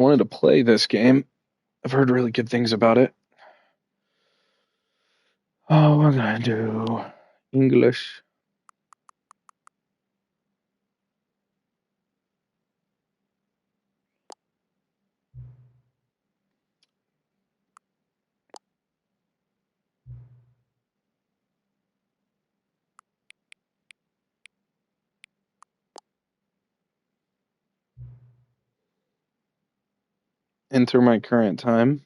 wanted to play this game. I've heard really good things about it. Oh, we're gonna do English. Enter my current time.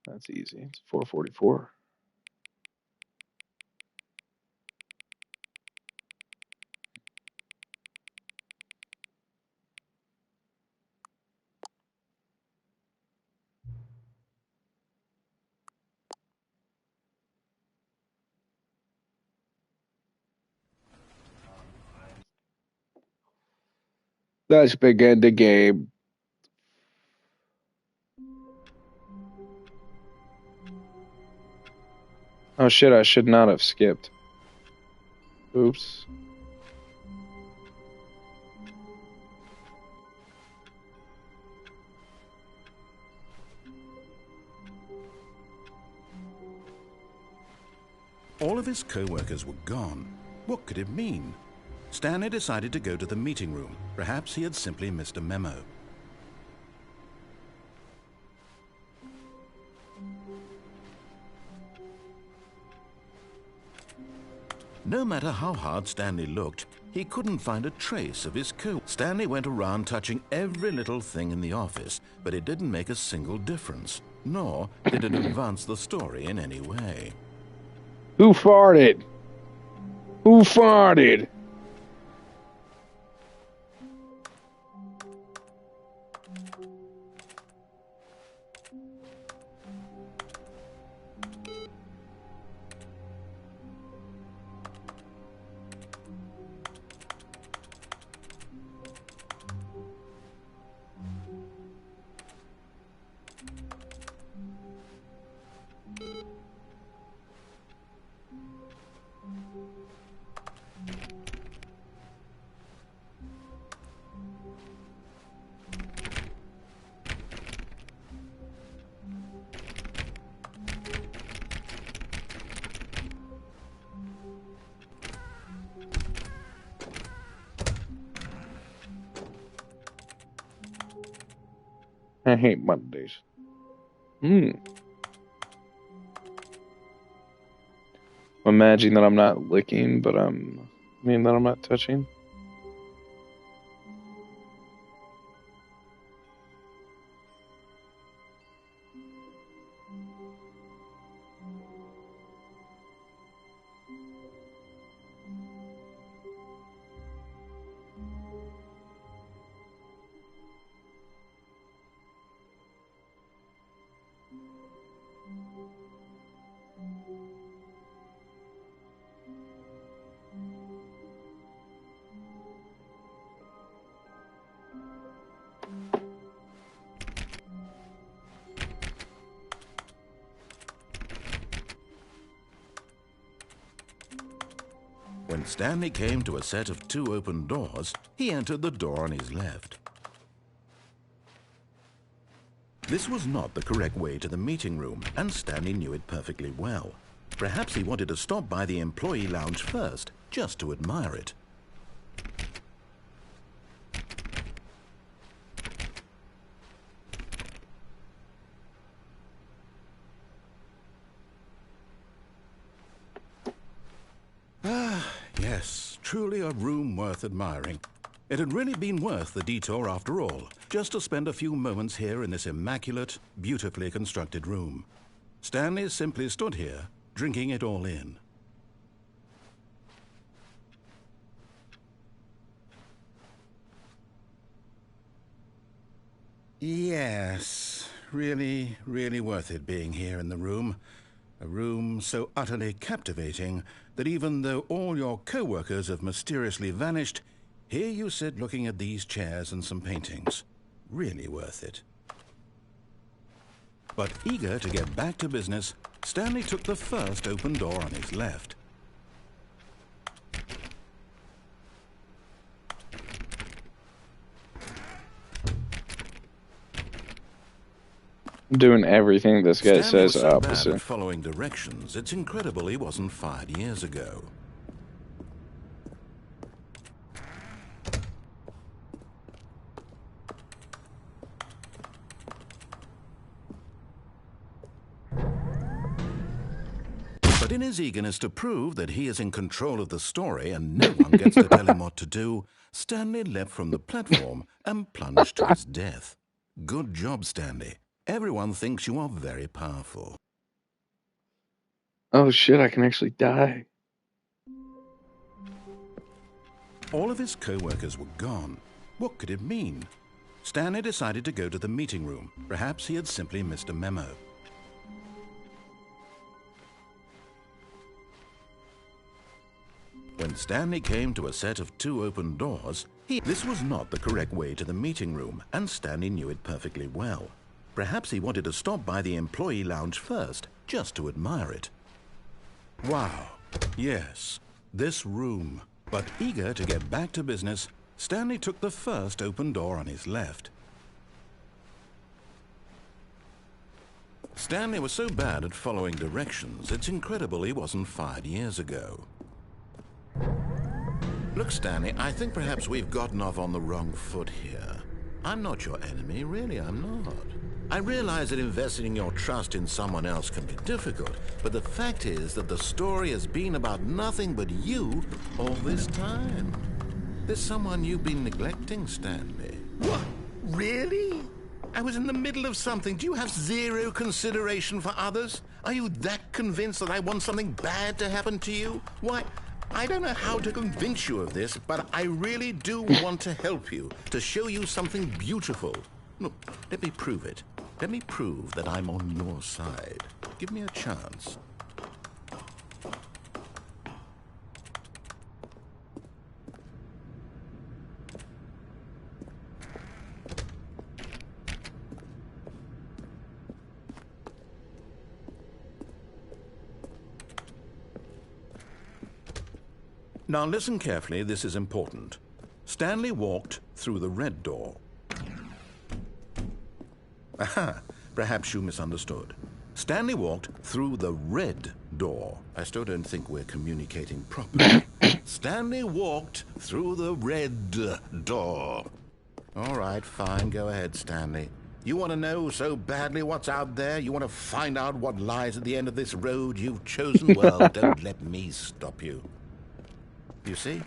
That's easy. It's 4:44. Let's begin the game. Oh shit, I should not have skipped. Oops. All of his co-workers were gone. What could it mean? Stanley decided to go to the meeting room. Perhaps he had simply missed a memo. No matter how hard Stanley looked, he couldn't find a trace of his co. Stanley went around touching every little thing in the office, but it didn't make a single difference, nor did it advance the story in any way. Who farted? Who farted? I hate Mondays. Imagine that I'm not licking, but that I'm not touching. When Stanley came to a set of 2 open doors, he entered the door on his left. This was not the correct way to the meeting room, and Stanley knew it perfectly well. Perhaps he wanted to stop by the employee lounge first, just to admire it. Yes, truly a room worth admiring. It had really been worth the detour after all, just to spend a few moments here in this immaculate, beautifully constructed room. Stanley simply stood here, drinking it all in. Yes, really, really worth it being here in the room. A room so utterly captivating that even though all your co-workers have mysteriously vanished, here you sit looking at these chairs and some paintings. Really worth it. But eager to get back to business, Stanley took the first open door on his left. I'm doing everything this guy Stanley was says so bad at opposite. following directions, it's incredible he wasn't fired years ago. But in his eagerness to prove that he is in control of the story and no one gets to tell him what to do, Stanley leapt from the platform and plunged to his death. Good job, Stanley. Everyone thinks you are very powerful. Oh shit, I can actually die. All of his co-workers were gone. What could it mean? Stanley decided to go to the meeting room. Perhaps he had simply missed a memo. When Stanley came to a set of 2 open doors, this was not the correct way to the meeting room, and Stanley knew it perfectly well. Perhaps he wanted to stop by the employee lounge first, just to admire it. Wow, yes, this room. But eager to get back to business, Stanley took the first open door on his left. Stanley was so bad at following directions, it's incredible he wasn't fired years ago. Look, Stanley, I think perhaps we've gotten off on the wrong foot here. I'm not your enemy, really, I'm not. I realize that investing your trust in someone else can be difficult, but the fact is that the story has been about nothing but you all this time. There's someone you've been neglecting, Stanley. What? Really? I was in the middle of something. Do you have zero consideration for others? Are you that convinced that I want something bad to happen to you? Why, I don't know how to convince you of this, but I really do want to help you, to show you something beautiful. Look, let me prove it. Let me prove that I'm on your side. Give me a chance. Now listen carefully, this is important. Stanley walked through the red door. Aha, perhaps you misunderstood. Stanley walked through the red door. I still don't think we're communicating properly. Stanley walked through the red door. All right, fine, go ahead, Stanley. You want to know so badly what's out there? You want to find out what lies at the end of this road you've chosen? Well, don't let me stop you. You see,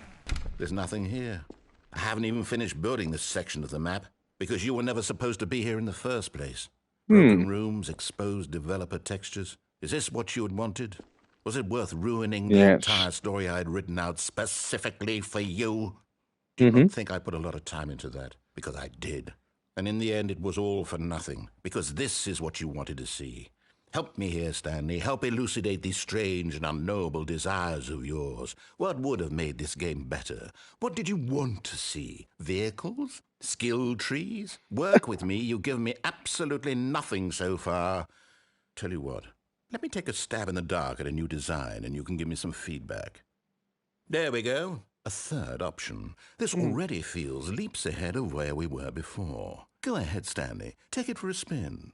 there's nothing here. I haven't even finished building this section of the map, because you were never supposed to be here in the first place. Broken rooms, exposed developer textures. Is this what you had wanted? Was it worth ruining the entire story I had written out specifically for you? Do not think I put a lot of time into that, because I did. And in the end, it was all for nothing, because this is what you wanted to see. Help me here, Stanley. Help elucidate these strange and unknowable desires of yours. What would have made this game better? What did you want to see? Vehicles? Skill trees? Work with me. You've given me absolutely nothing so far. Tell you what, let me take a stab in the dark at a new design, and you can give me some feedback. There we go. A third option. This already feels leaps ahead of where we were before. Go ahead, Stanley. Take it for a spin.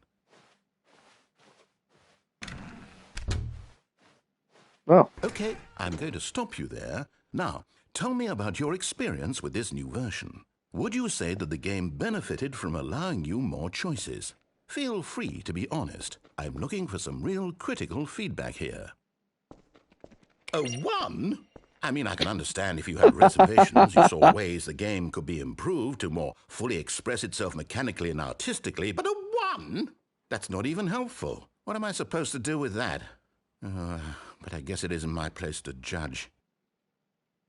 Well, okay, I'm going to stop you there. Now, tell me about your experience with this new version. Would you say that the game benefited from allowing you more choices? Feel free to be honest. I'm looking for some real critical feedback here. A 1? I mean, I can understand if you had reservations, you saw ways the game could be improved to more fully express itself mechanically and artistically, but a 1? That's not even helpful. What am I supposed to do with that? But I guess it isn't my place to judge.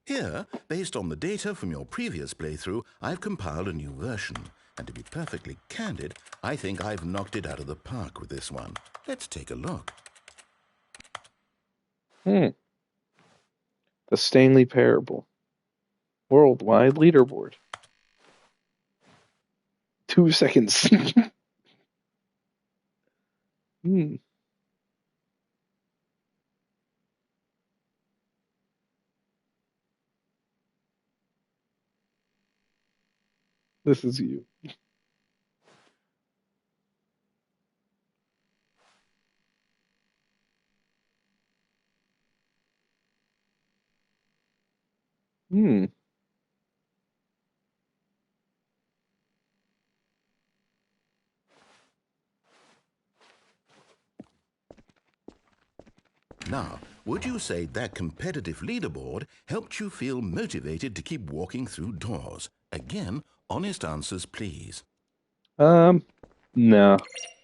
Here, based on the data from your previous playthrough, I've compiled a new version. And to be perfectly candid, I think I've knocked it out of the park with this one. Let's take a look. the Stanley Parable. Worldwide leaderboard. 2 seconds. This is you. Hmm. Now, would you say that competitive leaderboard helped you feel motivated to keep walking through doors? Again, honest answers, please. No.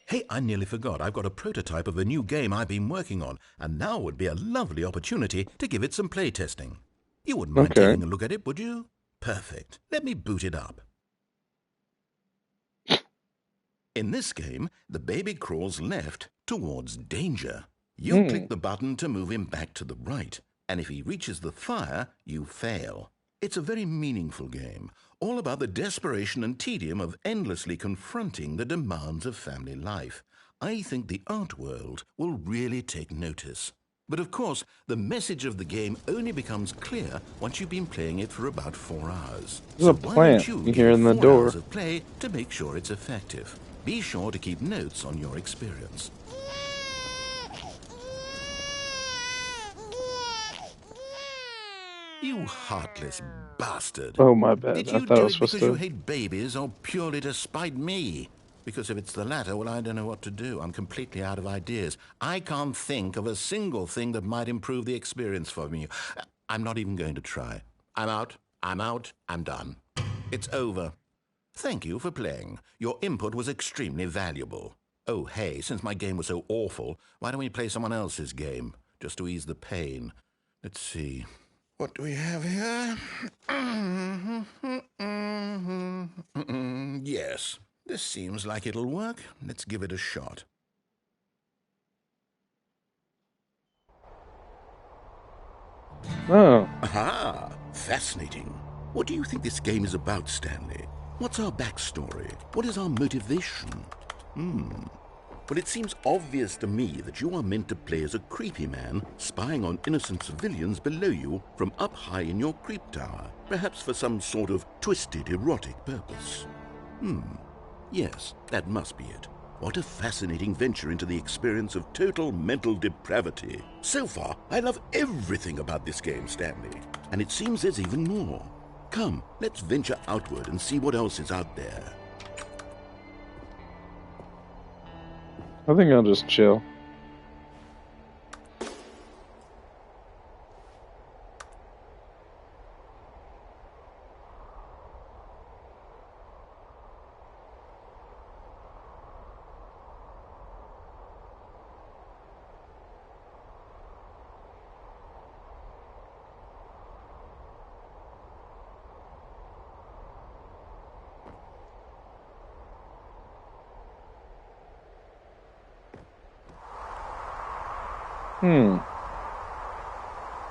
Hey, I nearly forgot. I've got a prototype of a new game I've been working on, and now would be a lovely opportunity to give it some playtesting. You wouldn't mind Okay. taking a look at it, would you? Perfect. Let me boot it up. In this game, the baby crawls left towards danger. You click the button to move him back to the right, and if he reaches the fire, you fail. It's a very meaningful game, all about the desperation and tedium of endlessly confronting the demands of family life. I think the art world will really take notice. But of course, the message of the game only becomes clear once you've been playing it for about 4 hours. There's a plant why don't you here give in the 4 door. hours of play to make sure it's effective? Be sure to keep notes on your experience. You heartless bastard. Oh, my bad. Did I you thought I do was it supposed because you to. hate babies or purely to spite me? Because if it's the latter, well, I don't know what to do. I'm completely out of ideas. I can't think of a single thing that might improve the experience for me. I'm not even going to try. I'm out. I'm done. It's over. Thank you for playing. Your input was extremely valuable. Oh, hey, since my game was so awful, why don't we play someone else's game, just to ease the pain? Let's see. What do we have here? Yes, this seems like it'll work. Let's give it a shot. Oh. Aha! Fascinating. What do you think this game is about, Stanley? What's our backstory? What is our motivation? Well, it seems obvious to me that you are meant to play as a creepy man spying on innocent civilians below you from up high in your creep tower, perhaps for some sort of twisted erotic purpose. Yes, that must be it. What a fascinating venture into the experience of total mental depravity. So far, I love everything about this game, Stanley. And it seems there's even more. Come, let's venture outward and see what else is out there. I think I'll just chill.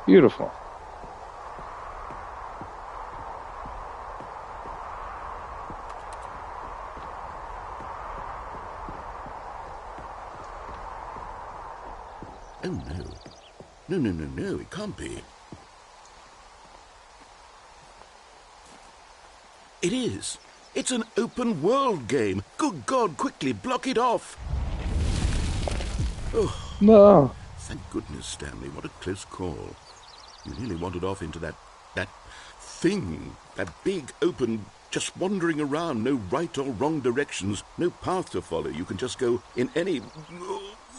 Beautiful. Oh, no. No, it can't be. It is. It's an open world game. Good God, quickly, block it off. Oh, No. thank goodness, Stanley. What a close call. You nearly wandered off into that thing. That big, open, just wandering around. No right or wrong directions. No path to follow. You can just go in any...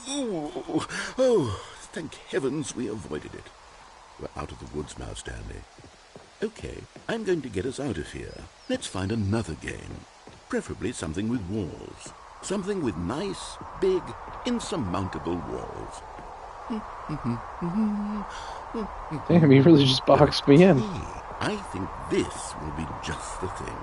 Oh, thank heavens we avoided it. We're out of the woods now, Stanley. Okay, I'm going to get us out of here. Let's find another game. Preferably something with walls. Something with nice, big, insurmountable walls. Damn, you really just boxed me in. I think this will be just the thing.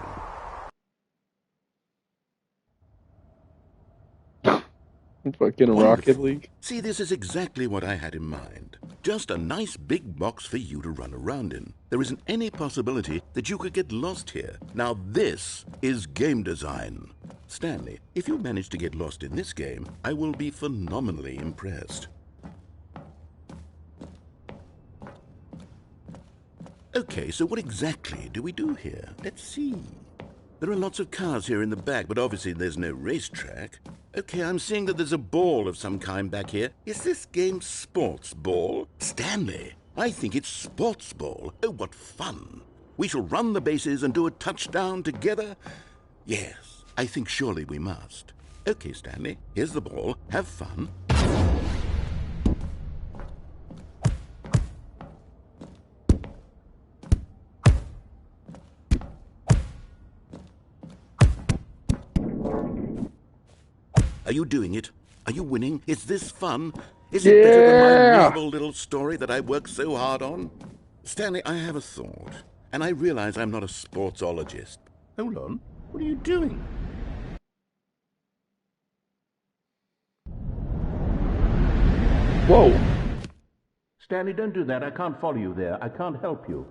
Fucking Rocket Wonderful. League. See, this is exactly what I had in mind. Just a nice big box for you to run around in. There isn't any possibility that you could get lost here. Now this is game design. Stanley, if you manage to get lost in this game, I will be phenomenally impressed. Okay, so what exactly do we do here? Let's see. There are lots of cars here in the back, but obviously there's no racetrack. Okay, I'm seeing that there's a ball of some kind back here. Is this game sports ball? Stanley, I think it's sports ball. Oh, what fun. We shall run the bases and do a touchdown together. Yes, I think surely we must. Okay, Stanley, here's the ball. Have fun. Are you doing it? Are you winning? Is this fun? Is it better than my miserable little story that I worked so hard on? Stanley, I have a thought, and I realize I'm not a sportsologist. Hold on. What are you doing? Whoa. Stanley, don't do that. I can't follow you there. I can't help you.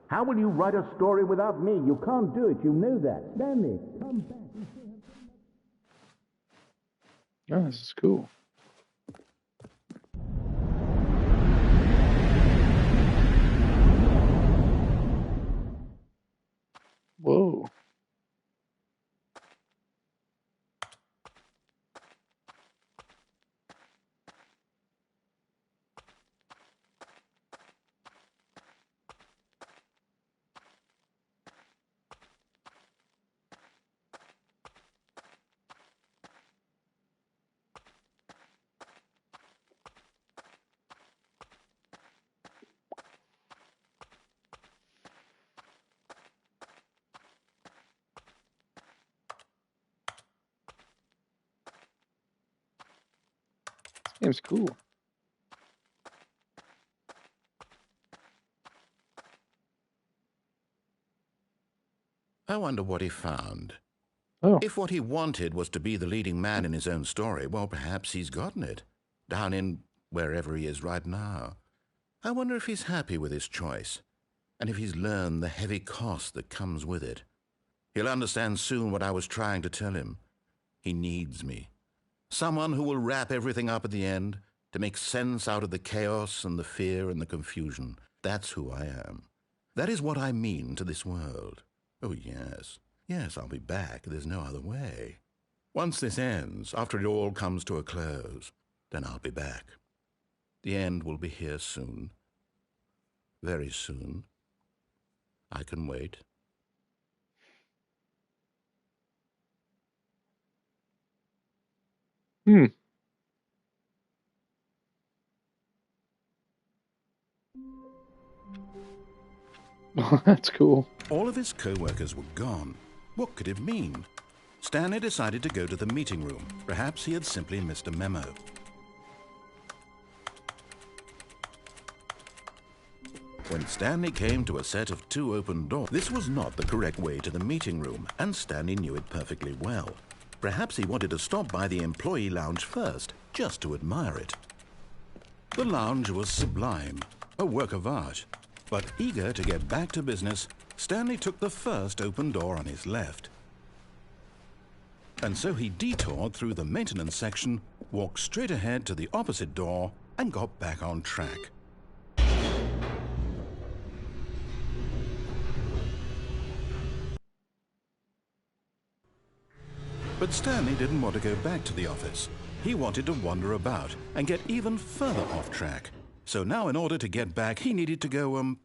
How will you write a story without me? You can't do it. You know that. Stanley, come back. Oh, this is cool. Whoa. This game's cool. I wonder what he found. Oh. If what he wanted was to be the leading man in his own story, well, perhaps he's gotten it. Down in wherever he is right now. I wonder if he's happy with his choice, and if he's learned the heavy cost that comes with it. He'll understand soon what I was trying to tell him. He needs me. Someone who will wrap everything up at the end, to make sense out of the chaos and the fear and the confusion. That's who I am. That is what I mean to this world. Oh, yes. Yes, I'll be back. There's no other way. Once this ends, after it all comes to a close, then I'll be back. The end will be here soon. Very soon. I can wait. That's cool. All of his co-workers were gone. What could it mean? Stanley decided to go to the meeting room. Perhaps he had simply missed a memo. When Stanley came to a set of 2 open doors, this was not the correct way to the meeting room, and Stanley knew it perfectly well. Perhaps he wanted to stop by the employee lounge first, just to admire it. The lounge was sublime, a work of art. But eager to get back to business, Stanley took the first open door on his left. And so he detoured through the maintenance section, walked straight ahead to the opposite door, and got back on track. But Stanley didn't want to go back to the office. He wanted to wander about and get even further off track. So now in order to get back, he needed to go,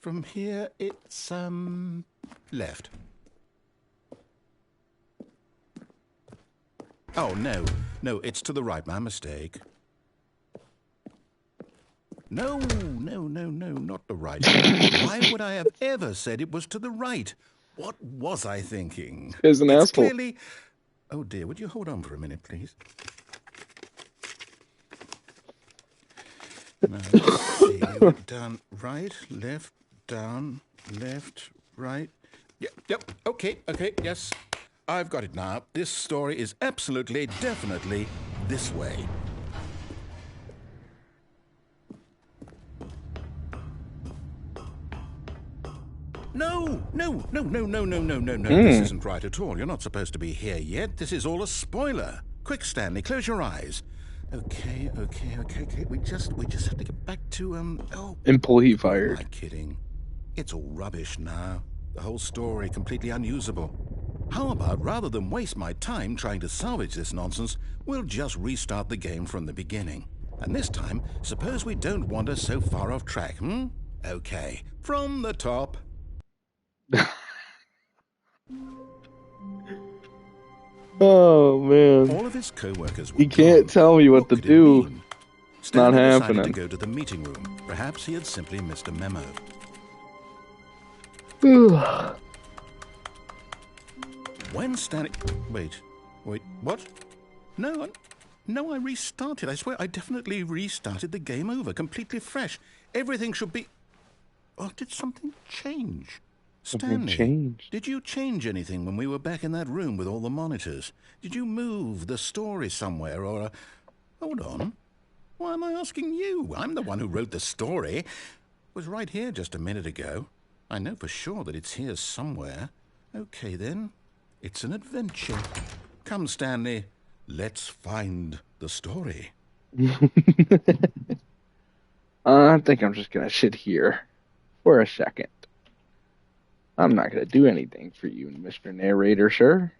from here it's, left. Oh, no, it's to the right, my mistake. No, not the right. Why would I have ever said it was to the right? What was I thinking? He's an asshole. Clearly... Oh dear, would you hold on for a minute, please? Now, let's see. We've done right, left, down, left, right. Yep, okay, yes. I've got it now. This story is absolutely, definitely this way. No. This isn't right at all. You're not supposed to be here yet. This is all a spoiler. Quick, Stanley, close your eyes. Okay. We just have to get back to, Employee fired. Am I kidding? It's all rubbish now. The whole story completely unusable. How about, rather than waste my time trying to salvage this nonsense, we'll just restart the game from the beginning. And this time, suppose we don't wander so far off track, hmm? Okay, from the top. Oh, man. All of his co-workers were He can't gone. tell me what to could it do. mean? It's not Stanley decided happening. to go to the meeting room. Perhaps he had simply missed a memo. When Stanley... Wait, what? No, I restarted. I swear, I definitely restarted the game over, completely fresh. Everything should be... Oh, did something change? Something Stanley, changed. did you change anything when we were back in that room with all the monitors? Did you move the story somewhere, or... Hold on. Why am I asking you? I'm the one who wrote the story. It was right here just a minute ago. I know for sure that it's here somewhere. Okay, then. It's an adventure. Come, Stanley. Let's find the story. I think I'm just gonna sit here for a second. I'm not gonna do anything for you, Mr. Narrator, sir.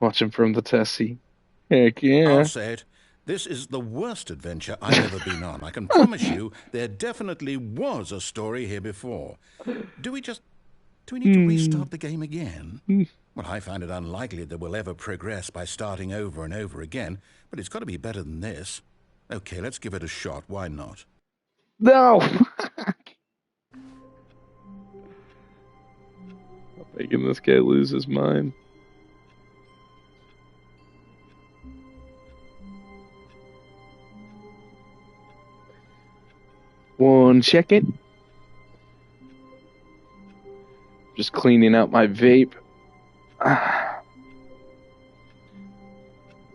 Watching from the Tessie. Heck yeah. I'll say it. This is the worst adventure I've ever been on. I can promise you there definitely was a story here before. Do we need to restart the game again? Well, I find it unlikely that we'll ever progress by starting over and over again, but it's got to be better than this. Okay, let's give it a shot. Why not? No! I'm making this guy lose his mind. One second. Just cleaning out my vape.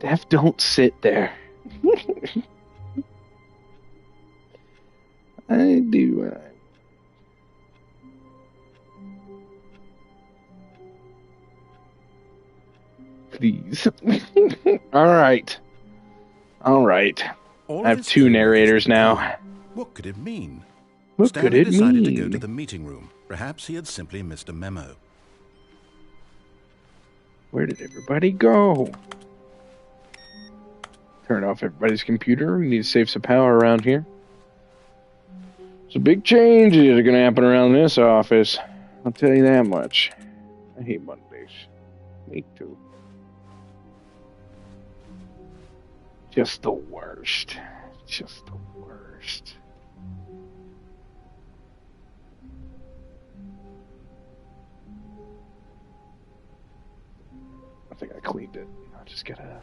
Def, don't sit there. I do. Please. All right. I have two narrators now. What could it mean? What could Stanley it decided to go mean? to the meeting room. Perhaps he had simply missed a memo. Where did everybody go? Turn off everybody's computer. We need to save some power around here. Some big changes are going to happen around this office. I'll tell you that much. I hate Mondays. Me too. Just the worst. Just the worst. I think I cleaned it. I just gotta...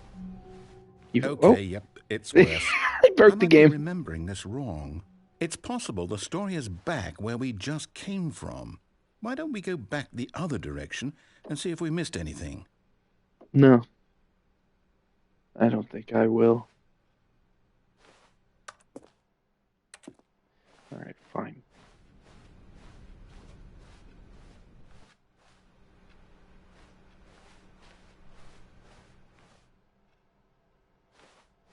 Okay, yep, it's worse. I broke the I might game. be remembering this wrong. It's possible the story is back where we just came from. Why don't we go back the other direction and see if we missed anything? No. I don't think I will. Alright, fine.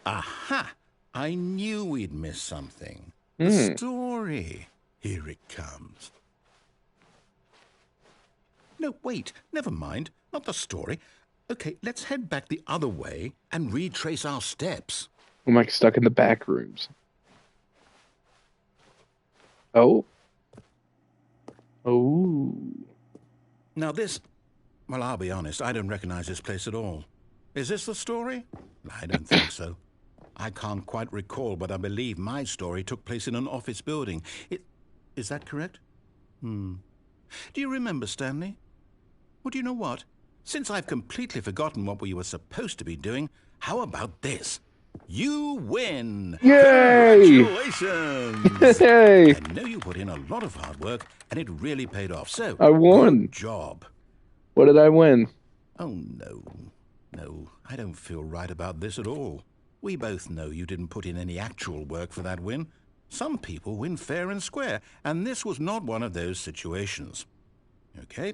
Aha! I knew we'd miss something. Hmm. The story. Here it comes. No, wait. Never mind. Not the story. Okay, let's head back the other way and retrace our steps. I'm like stuck in the back rooms. Oh. Oh. Now this... Well, I'll be honest. I don't recognize this place at all. Is this the story? I don't think so. I can't quite recall, but I believe my story took place in an office building. Is that correct? Do you remember, Stanley? Well, do you know what? Since I've completely forgotten what we were supposed to be doing, how about this? You win! Yay! Congratulations! Hey! I know you put in a lot of hard work, and it really paid off. So, I won. Good job. What did I win? Oh, no. No, I don't feel right about this at all. We both know you didn't put in any actual work for that win. Some people win fair and square, and this was not one of those situations. Okay,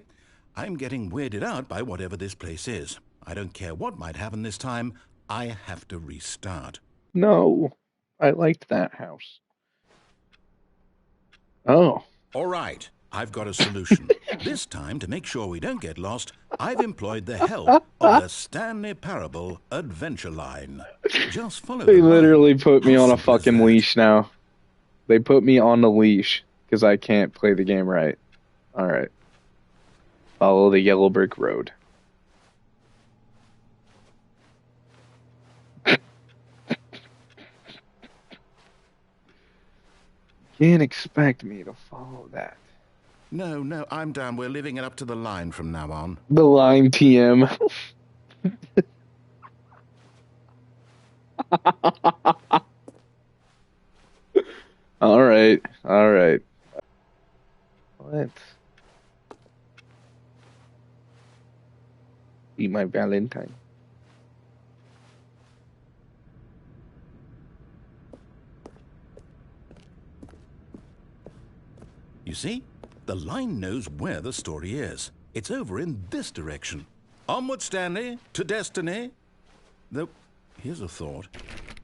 I'm getting weirded out by whatever this place is. I don't care what might happen this time. I have to restart. No, I liked that house. Oh. All right, I've got a solution. This time, to make sure we don't get lost, I've employed the help of the Stanley Parable Adventure Line. Just follow They the line. literally put me How on a simple is fucking that? leash now. They put me on the leash because I can't play the game right. Alright. Follow the yellow brick road. Can't expect me to follow that. No, I'm down. We're leaving it up to the line from now on. The line TM. Alright. Let's be my Valentine. You see? The line knows where the story is. It's over in this direction. Onward, Stanley, to destiny. Though, here's a thought.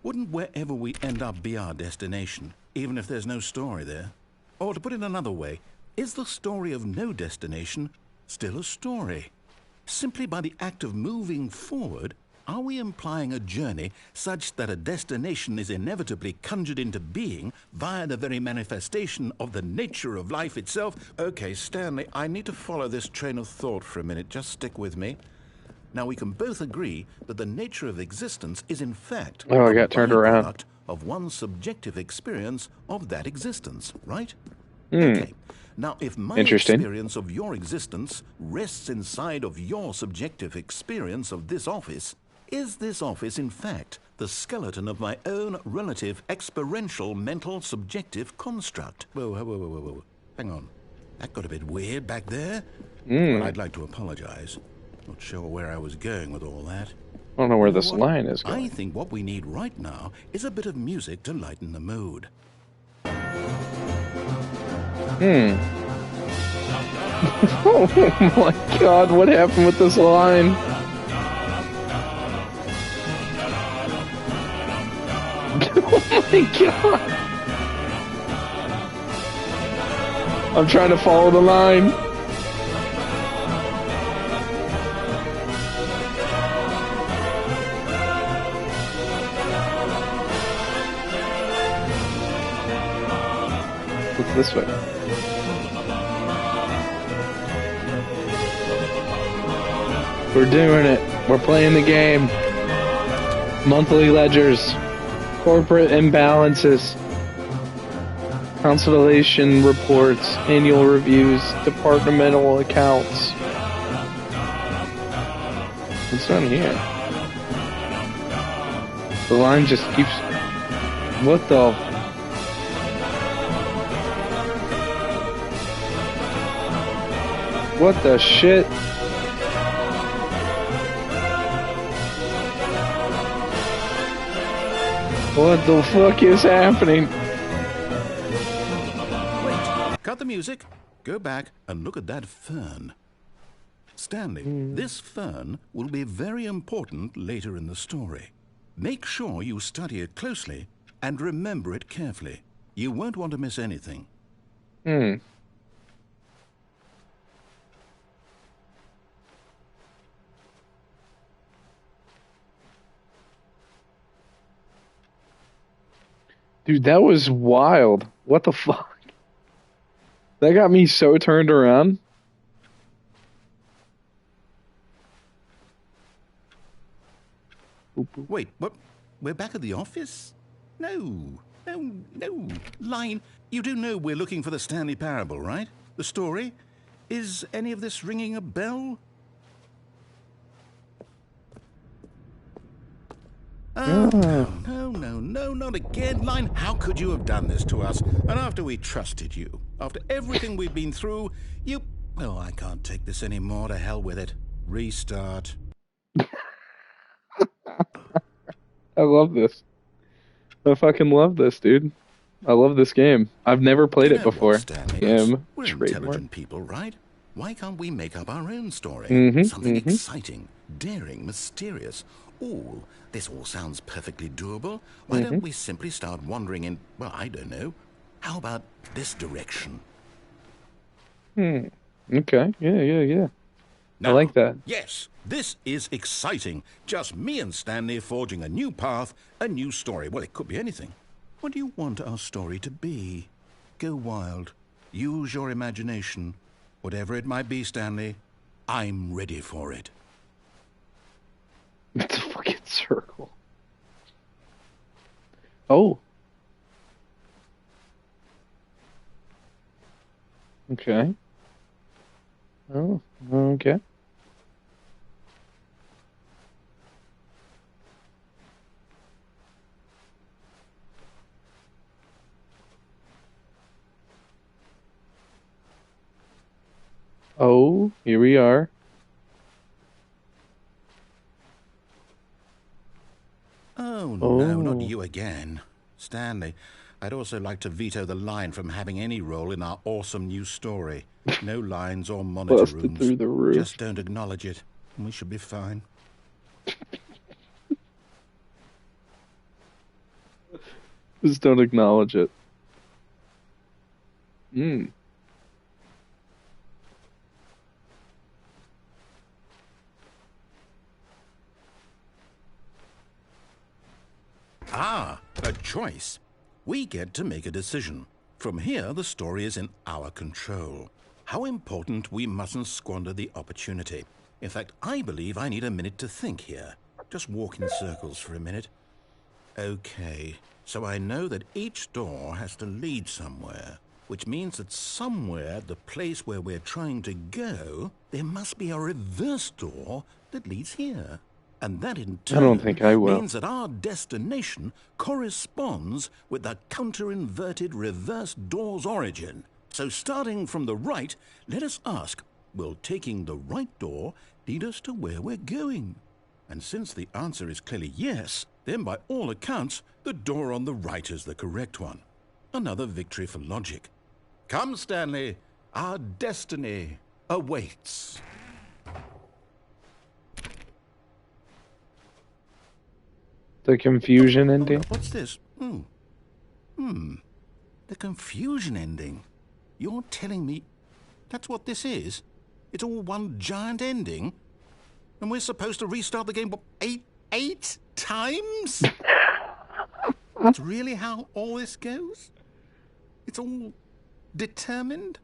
Wouldn't wherever we end up be our destination, even if there's no story there? Or to put it another way, is the story of no destination still a story? Simply by the act of moving forward, are we implying a journey such that a destination is inevitably conjured into being via the very manifestation of the nature of life itself? Okay, Stanley, I need to follow this train of thought for a minute. Just stick with me. Now, we can both agree that the nature of existence is, in fact, Oh, I got turned around. byproduct of one's subjective experience of that existence, right? Hmm. Okay. Now, if my Interesting. experience of your existence rests inside of your subjective experience of this office, is this office, in fact, the skeleton of my own relative experiential mental subjective construct? Whoa. Hang on. That got a bit weird back there. Well, I'd like to apologize. Not sure where I was going with all that. I don't know where You know this what? line is I going. think what we need right now is a bit of music to lighten the mood. Oh my god, what happened with this line? Oh my god. I'm trying to follow the line. What's this way? We're doing it. We're playing the game. Monthly ledgers. Corporate imbalances. Consolidation reports. Annual reviews. Departmental accounts. What's done here? The line just keeps... What the... What the shit? What the fuck is happening? Wait, cut the music, go back and look at that fern. Stanley, this fern will be very important later in the story. Make sure you study it closely and remember it carefully. You won't want to miss anything. Dude, that was wild. What the fuck? That got me so turned around. Wait, what? We're back at the office? No. Line, you do know we're looking for the Stanley Parable, right? The story? Is any of this ringing a bell? Oh, no, not again. Line, how could you have done this to us? And after we trusted you, after everything we've been through, you... Oh, I can't take this anymore. To hell with it. Restart. I love this. I fucking love this, dude. I love this game. I've never played You it know what, before. Stanley? Game We're trademark. intelligent people, right? Why can't we make up our own story? Mm-hmm, Something mm-hmm. exciting, daring, mysterious. Ooh, this all sounds perfectly doable. Why Mm-hmm. don't we simply start wandering in, well, I don't know. How about this direction? Okay. Yeah. I Now, like that. yes, this is exciting. Just me and Stanley forging a new path, a new story. Well, it could be anything. What do you want our story to be? Go wild. Use your imagination. Whatever it might be, Stanley, I'm ready for it. It's a fucking circle. Oh. Okay. Oh, okay. Oh, here we are. Oh, no, not Oh. you again. Stanley, I'd also like to veto the line from having any role in our awesome new story. No lines or monitor Busted rooms. through the roof. Just don't acknowledge it, and we should be fine. Just don't acknowledge it. Hmm. Ah, a choice. We get to make a decision. From here, the story is in our control. How important we mustn't squander the opportunity. In fact, I believe I need a minute to think here. Just walk in circles for a minute. Okay, so I know that each door has to lead somewhere, which means that somewhere at the place where we're trying to go, there must be a reverse door that leads here. And that in I don't turn think I will. means that our destination corresponds with the counter-inverted reverse door's origin. So starting from the right, let us ask, will taking the right door lead us to where we're going? And since the answer is clearly yes, then by all accounts, the door on the right is the correct one. Another victory for logic. Come, Stanley, our destiny awaits. The confusion Oh, ending. no, what's this? The confusion ending. You're telling me that's what this is? It's all one giant ending? And we're supposed to restart the game, what, eight times? That's really how all this goes? It's all determined?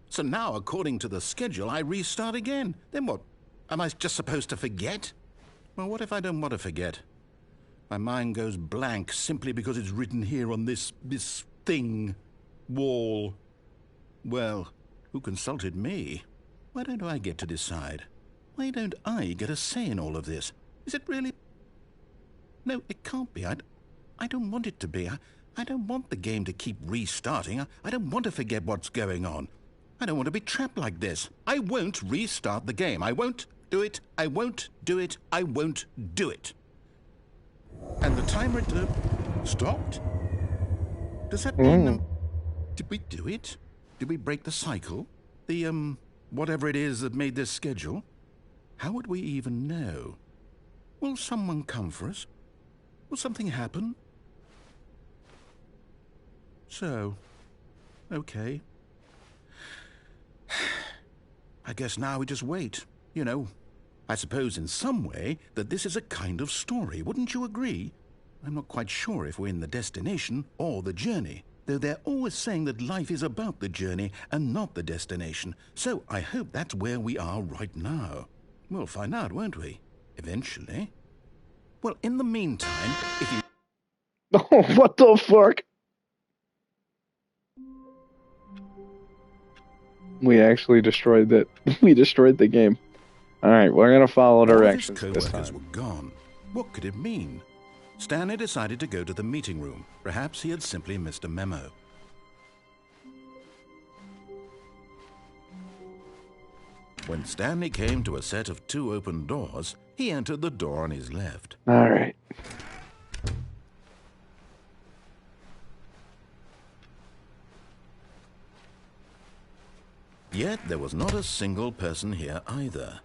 So now, according to the schedule, I restart again. Then what? Am I just supposed to forget? Well, what if I don't want to forget? My mind goes blank simply because it's written here on this thing, wall. Well, who consulted me? Why don't I get to decide? Why don't I get a say in all of this? Is it really? No, it can't be. I don't want it to be. I don't want the game to keep restarting. I don't want to forget what's going on. I don't want to be trapped like this. I won't restart the game. I won't do it. I won't do it. I won't do it. And the timer stopped? Does that mean, did we do it? Did we break the cycle? The, whatever it is that made this schedule? How would we even know? Will someone come for us? Will something happen? So, okay. I guess now we just wait, you know. I suppose in some way that this is a kind of story, wouldn't you agree? I'm not quite sure if we're in the destination or the journey, though they're always saying that life is about the journey and not the destination, so I hope that's where we are right now. We'll find out, won't we? Eventually. Well, in the meantime, if you... Oh, what the fuck? We actually destroyed that. We destroyed the game. All right, we're gonna follow directions all of this his co-workers time. were gone. What could it mean? Stanley decided to go to the meeting room. Perhaps he had simply missed a memo. When Stanley came to a set of 2 open doors, he entered the door on his left. All right. Yet there was not a single person here either.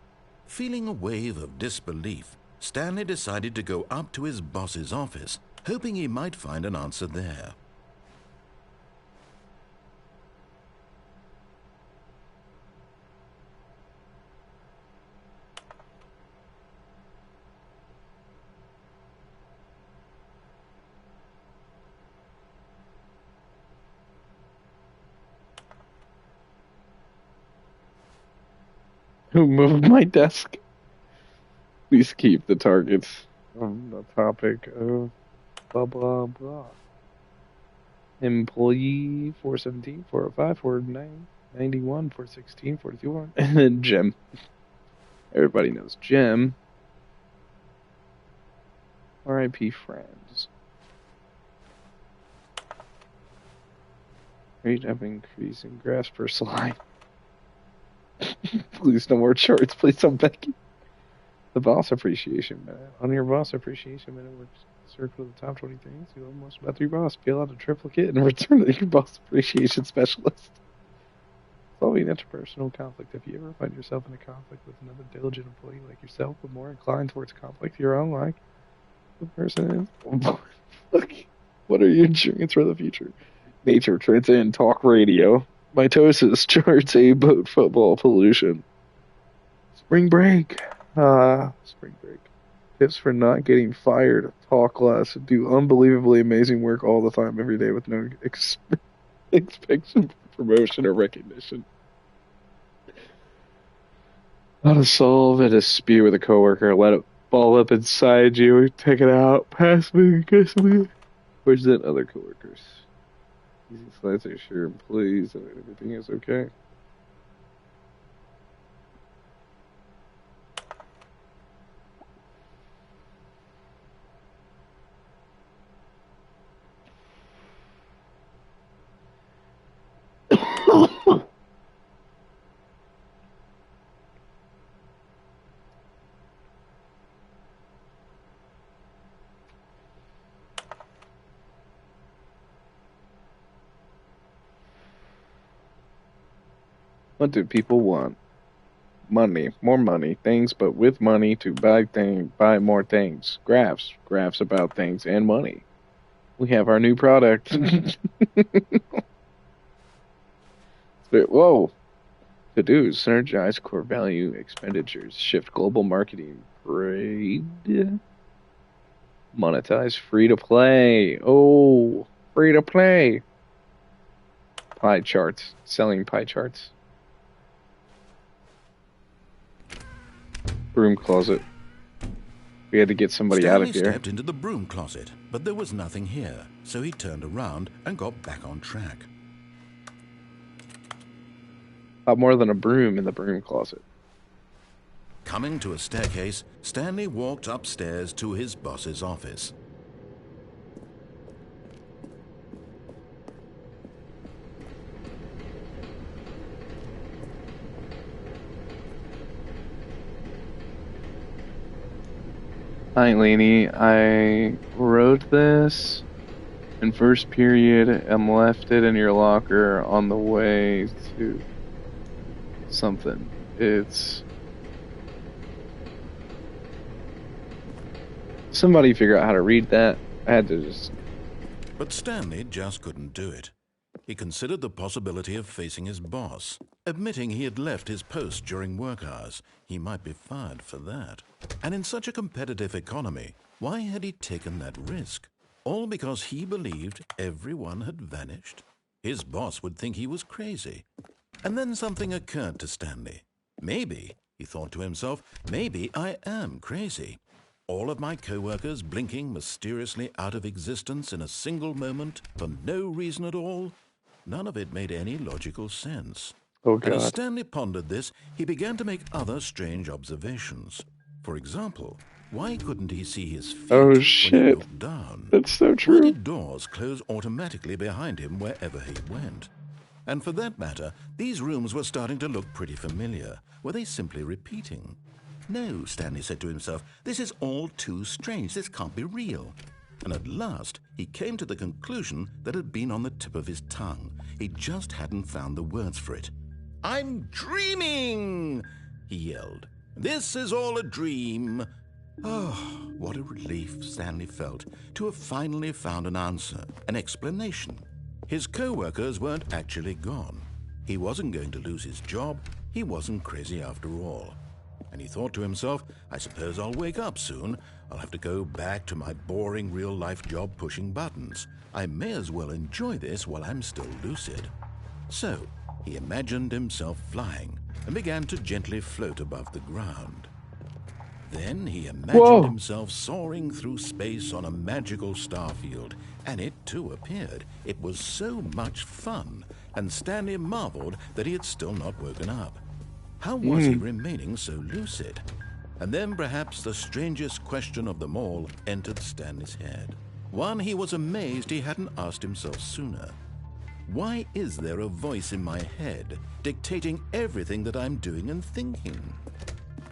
Feeling a wave of disbelief, Stanley decided to go up to his boss's office, hoping he might find an answer there. Who moved my desk? Please keep the targets on the topic of blah blah blah. Employee 417, 405, 409, 91, 416, 421, and then Jim. Everybody knows Jim. R.I.P. friends. Rate of increase in grass per slide. Please, no more charts. Please don't Becky. The boss appreciation minute. On your boss appreciation minute, works. Circle the top 20 things you love most about your boss. Peel out a triplicate and return to your boss appreciation specialist. Solving interpersonal conflict. If you ever find yourself in a conflict with another diligent employee like yourself, but more inclined towards conflict your own like the person is. Look, what are your dreams for the future? Nature Transcend Talk Radio. Mitosis charts a boat football pollution. Spring break. Spring break. Tips for not getting fired. Talk less. Do unbelievably amazing work all the time, every day, with no expectation for promotion or recognition. How to solve a dispute with a coworker. Let it ball up inside you. Take it out. Pass me. Kiss me. Present other coworkers. Easy slides are sure employees and everything is okay. What do people want? Money, more money, things, but with money to buy more things. Graphs about things and money. We have our new product. Whoa. To-dos, synergize core value expenditures, shift global marketing, braid, monetize free to play. Oh, free to play. Pie charts, selling pie charts. Broom closet. We had to get somebody out of here. Stanley stepped into the broom closet, but there was nothing here, so he turned around and got back on track. A lot more than a broom in the broom closet. Coming to a staircase, Stanley walked upstairs to his boss's office. Hi, Lainey. I wrote this in first period and left it in your locker on the way to something. It's... Somebody figure out how to read that. I had to just... But Stanley just couldn't do it. He considered the possibility of facing his boss. Admitting he had left his post during work hours, he might be fired for that. And in such a competitive economy, why had he taken that risk? All because he believed everyone had vanished? His boss would think he was crazy. And then something occurred to Stanley. Maybe, he thought to himself, maybe I am crazy. All of my co-workers blinking mysteriously out of existence in a single moment for no reason at all? None of it made any logical sense. Oh, God. And as Stanley pondered this, he began to make other strange observations. For example, why couldn't he see his feet when he looked down? That's so true. Why did doors close automatically behind him wherever he went? And for that matter, these rooms were starting to look pretty familiar. Were they simply repeating? No, Stanley said to himself, this is all too strange. This can't be real. And at last, he came to the conclusion that had been on the tip of his tongue. He just hadn't found the words for it. I'm dreaming, he yelled. This is all a dream. Oh, what a relief Stanley felt to have finally found an answer, an explanation. His co-workers weren't actually gone. He wasn't going to lose his job. He wasn't crazy after all. And he thought to himself, I suppose I'll wake up soon. I'll have to go back to my boring real-life job pushing buttons. I may as well enjoy this while I'm still lucid. So, he imagined himself flying and began to gently float above the ground. Then he imagined himself soaring through space on a magical starfield, and it too appeared. It was so much fun, and Stanley marveled that he had still not woken up. How was he remaining so lucid? And then perhaps the strangest question of them all entered Stanley's head. One he was amazed he hadn't asked himself sooner. Why is there a voice in my head dictating everything that I'm doing and thinking?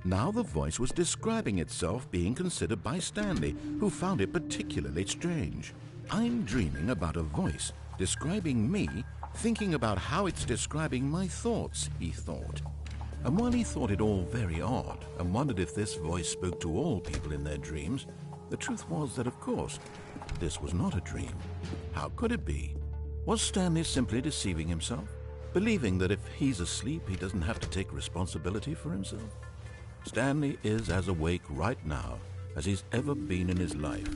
Now the voice was describing itself being considered by Stanley, who found it particularly strange. I'm dreaming about a voice describing me, thinking about how it's describing my thoughts, he thought. And while he thought it all very odd and wondered if this voice spoke to all people in their dreams, the truth was that, of course, this was not a dream. How could it be? Was Stanley simply deceiving himself, believing that if he's asleep, he doesn't have to take responsibility for himself? Stanley is as awake right now as he's ever been in his life.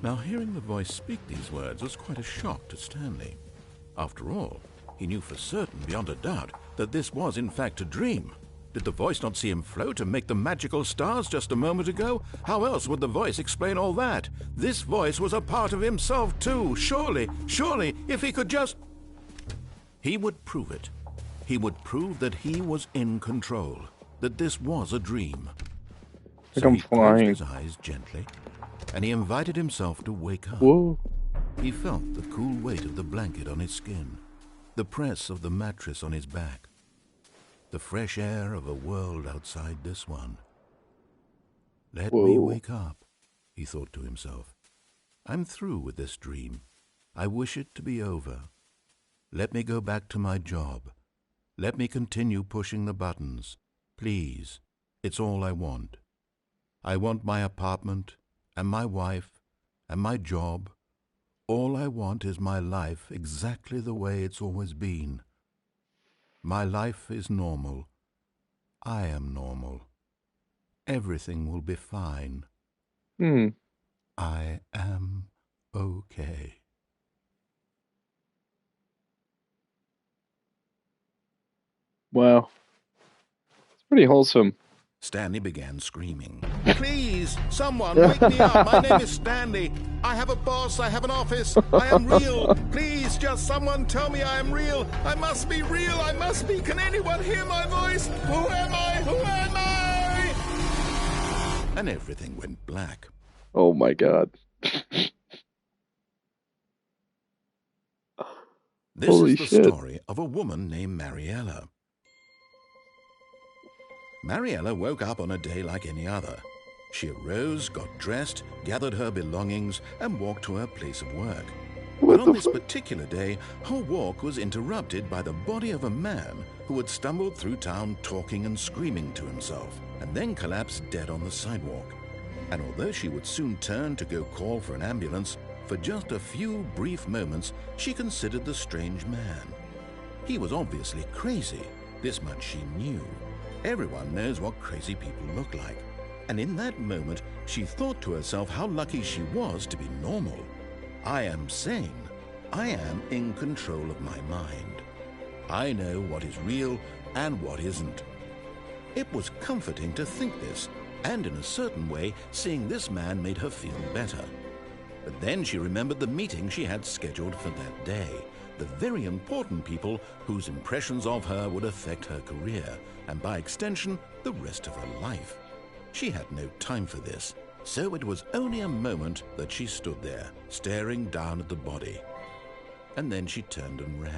Now, hearing the voice speak these words was quite a shock to Stanley. After all, he knew for certain, beyond a doubt, that this was in fact a dream. Did the voice not see him float and make the magical stars just a moment ago? How else would the voice explain all that? This voice was a part of himself too. Surely, if he could just... He would prove it. He would prove that he was in control, that this was a dream. So he closed his eyes gently, and he invited himself to wake up. Whoa. He felt the cool weight of the blanket on his skin, the press of the mattress on his back, the fresh air of a world outside this one. Let me wake up, he thought to himself. I'm through with this dream. I wish it to be over. Let me go back to my job. Let me continue pushing the buttons. Please, it's all I want. I want my apartment, and my wife, and my job. All I want is my life exactly the way it's always been. My life is normal. I am normal. Everything will be fine. I am okay. Wow. It's pretty wholesome. Stanley began screaming. Please, someone, wake me up. My name is Stanley. I have a boss. I have an office. I am real. Please, just someone tell me I am real. I must be real. I must be. Can anyone hear my voice? Who am I? Who am I? And everything went black. Oh my God. This is the story of a woman named Mariella. Mariella woke up on a day like any other. She arose, got dressed, gathered her belongings, and walked to her place of work. But on this particular day, her walk was interrupted by the body of a man who had stumbled through town talking and screaming to himself, and then collapsed dead on the sidewalk. And although she would soon turn to go call for an ambulance, for just a few brief moments she considered the strange man. He was obviously crazy, this much she knew. Everyone knows what crazy people look like. And in that moment, she thought to herself how lucky she was to be normal. I am sane. I am in control of my mind. I know what is real and what isn't. It was comforting to think this, and in a certain way, seeing this man made her feel better. But then she remembered the meeting she had scheduled for that day, the very important people whose impressions of her would affect her career, and by extension, the rest of her life. She had no time for this, so it was only a moment that she stood there, staring down at the body. And then she turned and ran.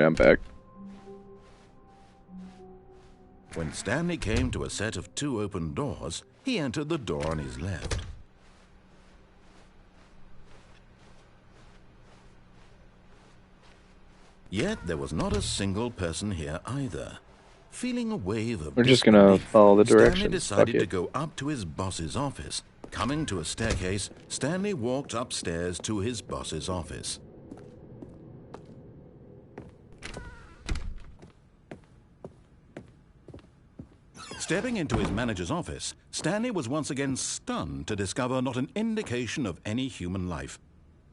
I'm back. When Stanley came to a set of 2 open doors, he entered the door on his left. Yet there was not a single person here either. Feeling a wave of We're just gonna disbelief, follow the Stanley directions. decided Fuck to it. go up to his boss's office. Coming to a staircase, Stanley walked upstairs to his boss's office. Stepping into his manager's office, Stanley was once again stunned to discover not an indication of any human life.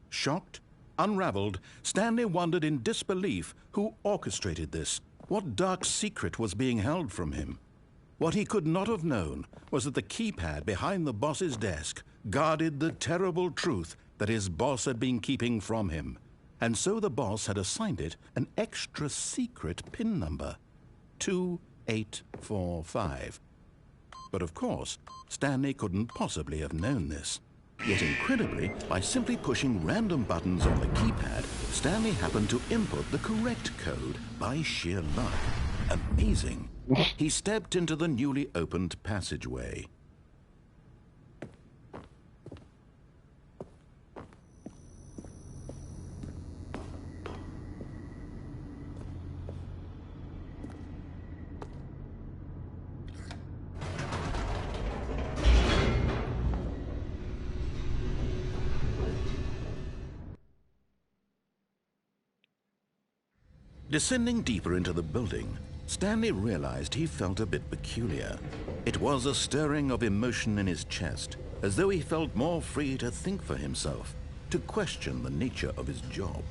Shocked, unraveled, Stanley wondered in disbelief who orchestrated this, what dark secret was being held from him. What he could not have known was that the keypad behind the boss's desk guarded the terrible truth that his boss had been keeping from him. And so the boss had assigned it an extra secret PIN number, 2845. But of course, Stanley couldn't possibly have known this. Yet incredibly, by simply pushing random buttons on the keypad, Stanley happened to input the correct code by sheer luck. Amazing. He stepped into the newly opened passageway. Descending deeper into the building, Stanley realized he felt a bit peculiar. It was a stirring of emotion in his chest, as though he felt more free to think for himself, to question the nature of his job.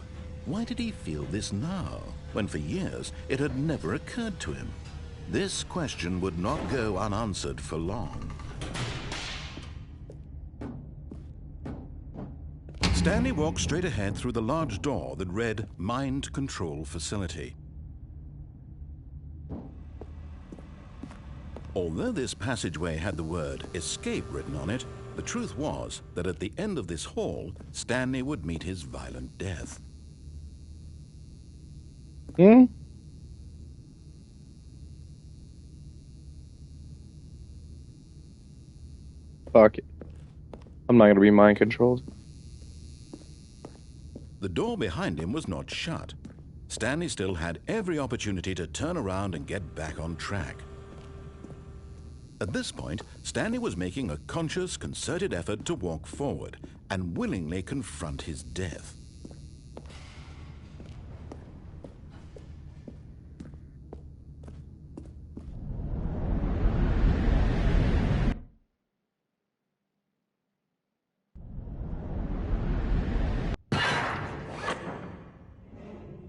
Why did he feel this now, when for years it had never occurred to him? This question would not go unanswered for long. Stanley walked straight ahead through the large door that read Mind Control Facility. Although this passageway had the word Escape written on it, the truth was that at the end of this hall, Stanley would meet his violent death. Fuck it. I'm not gonna be mind controlled. The door behind him was not shut. Stanley still had every opportunity to turn around and get back on track. At this point, Stanley was making a conscious, concerted effort to walk forward and willingly confront his death.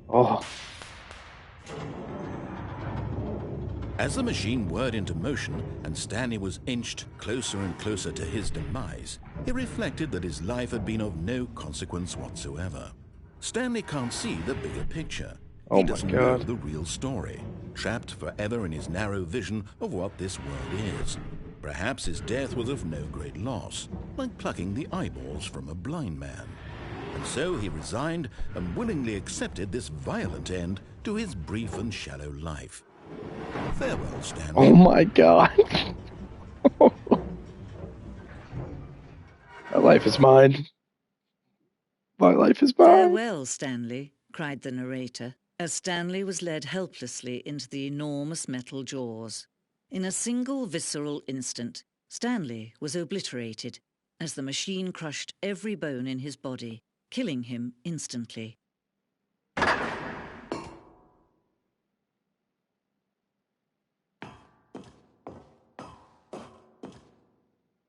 Oh. As the machine whirred into motion and Stanley was inched closer and closer to his demise, he reflected that his life had been of no consequence whatsoever. Stanley can't see the bigger picture. Oh He my doesn't know God. the real story, trapped forever in his narrow vision of what this world is. Perhaps his death was of no great loss, like plucking the eyeballs from a blind man. And so he resigned and willingly accepted this violent end to his brief and shallow life. Farewell, Stanley. Oh my God. My life is mine. My life is mine. Farewell, Stanley, cried the narrator, as Stanley was led helplessly into the enormous metal jaws. In a single visceral instant, Stanley was obliterated as the machine crushed every bone in his body, killing him instantly.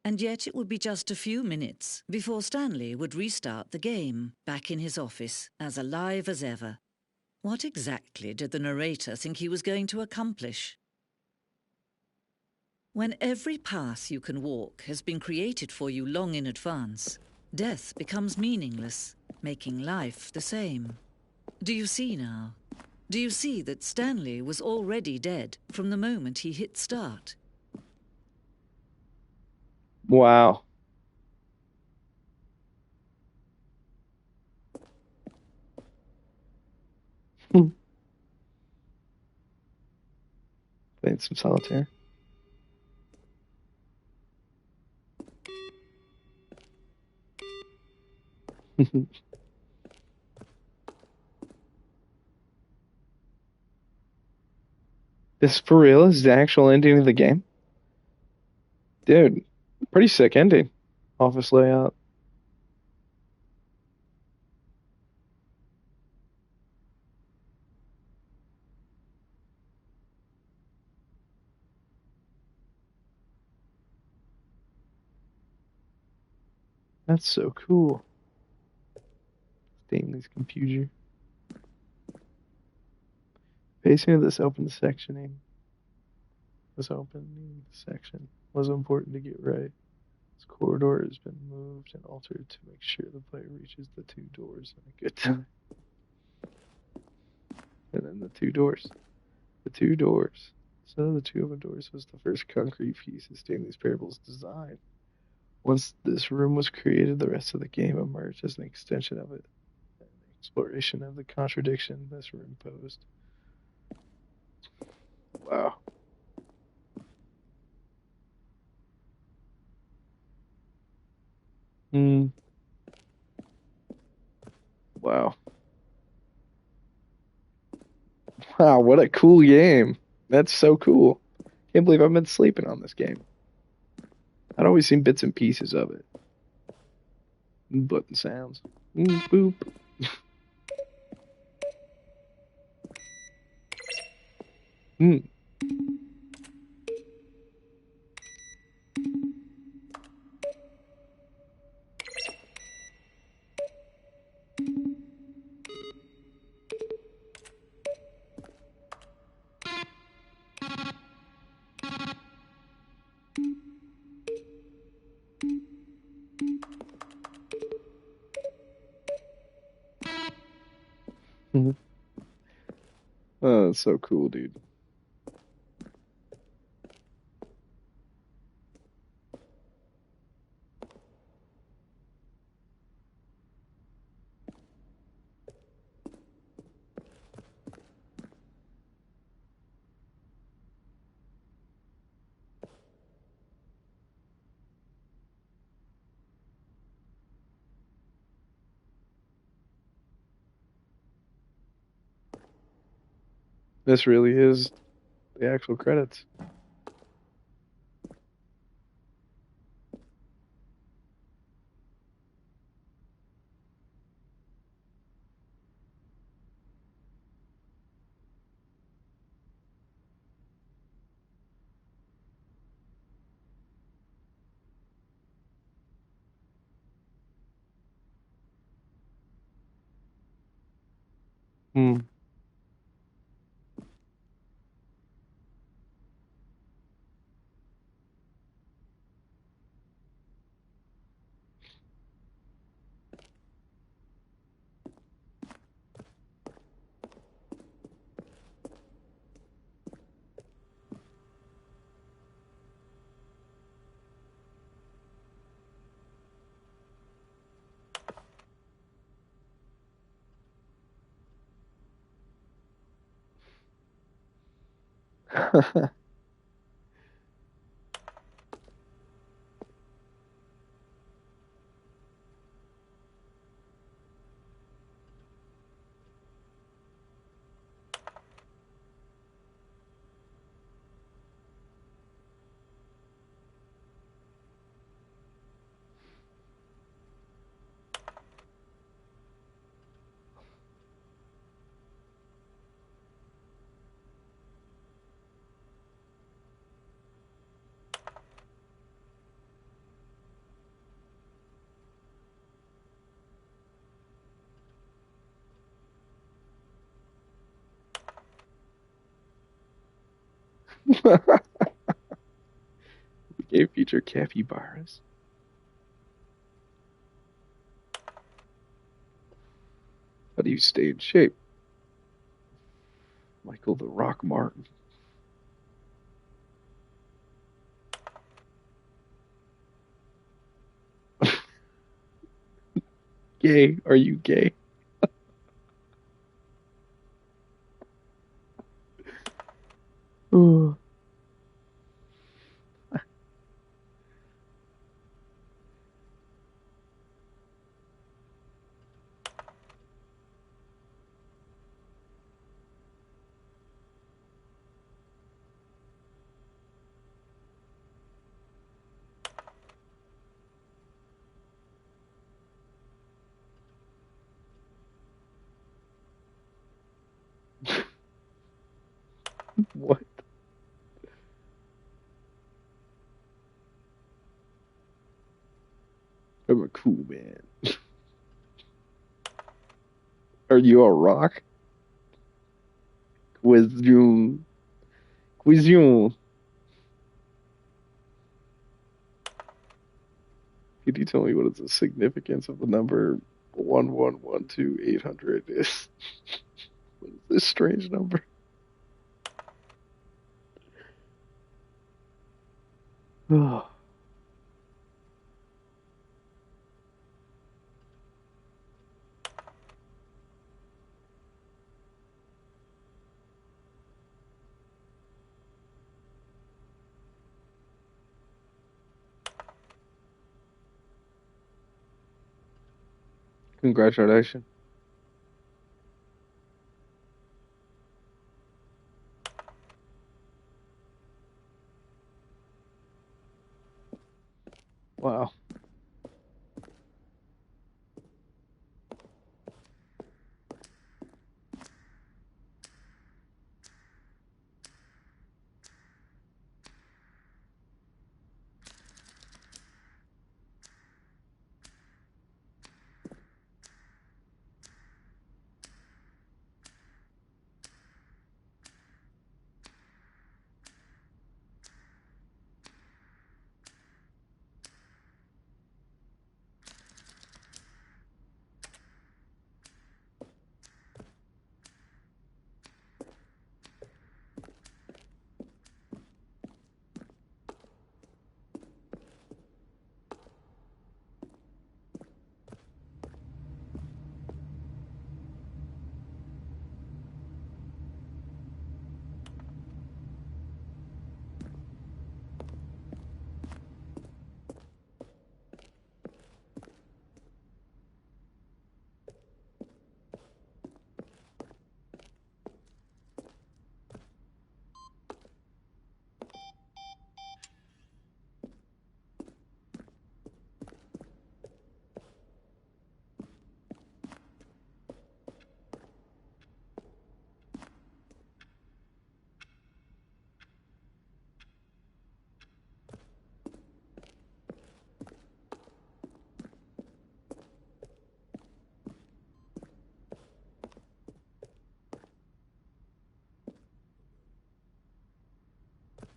And yet it would be just a few minutes before Stanley would restart the game, back in his office, as alive as ever. What exactly did the narrator think he was going to accomplish? When every path you can walk has been created for you long in advance, death becomes meaningless, making life the same. Do you see now? Do you see that Stanley was already dead from the moment he hit start? Wow. playing some solitaire. This for real is the actual ending of the game? Dude, pretty sick ending. Office layout. That's so cool. Stanley's computer. Pacing of this open sectioning. This opening section was important to get right. This corridor has been moved and altered to make sure the player reaches the two doors in a good time. And then the two doors. The two doors. So the two open doors was the first concrete piece in Stanley's Parable's design. Once this room was created, the rest of the game emerged as an extension of it. An exploration of the contradiction this room posed. Wow. Wow. Wow, what a cool game. That's so cool. Can't believe I've been sleeping on this game. I'd always seen bits and pieces of it. Button sounds. Boop. Oh, that's so cool, dude. This really is the actual credits. Hmm. The game feature capybaras. How do you stay in shape? Michael the Rock Martin. Gay? Are you gay? Ooh. What? I'm a cool man. Are you a rock? Question. Question. Could you tell me what is the significance of the number 1112800 is? What is this strange number? Oh. Congratulations. Wow.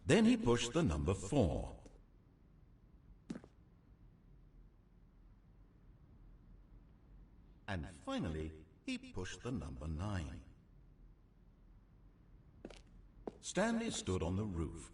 Then he pushed the number 4. And finally, he pushed the number 9. Stanley stood on the roof.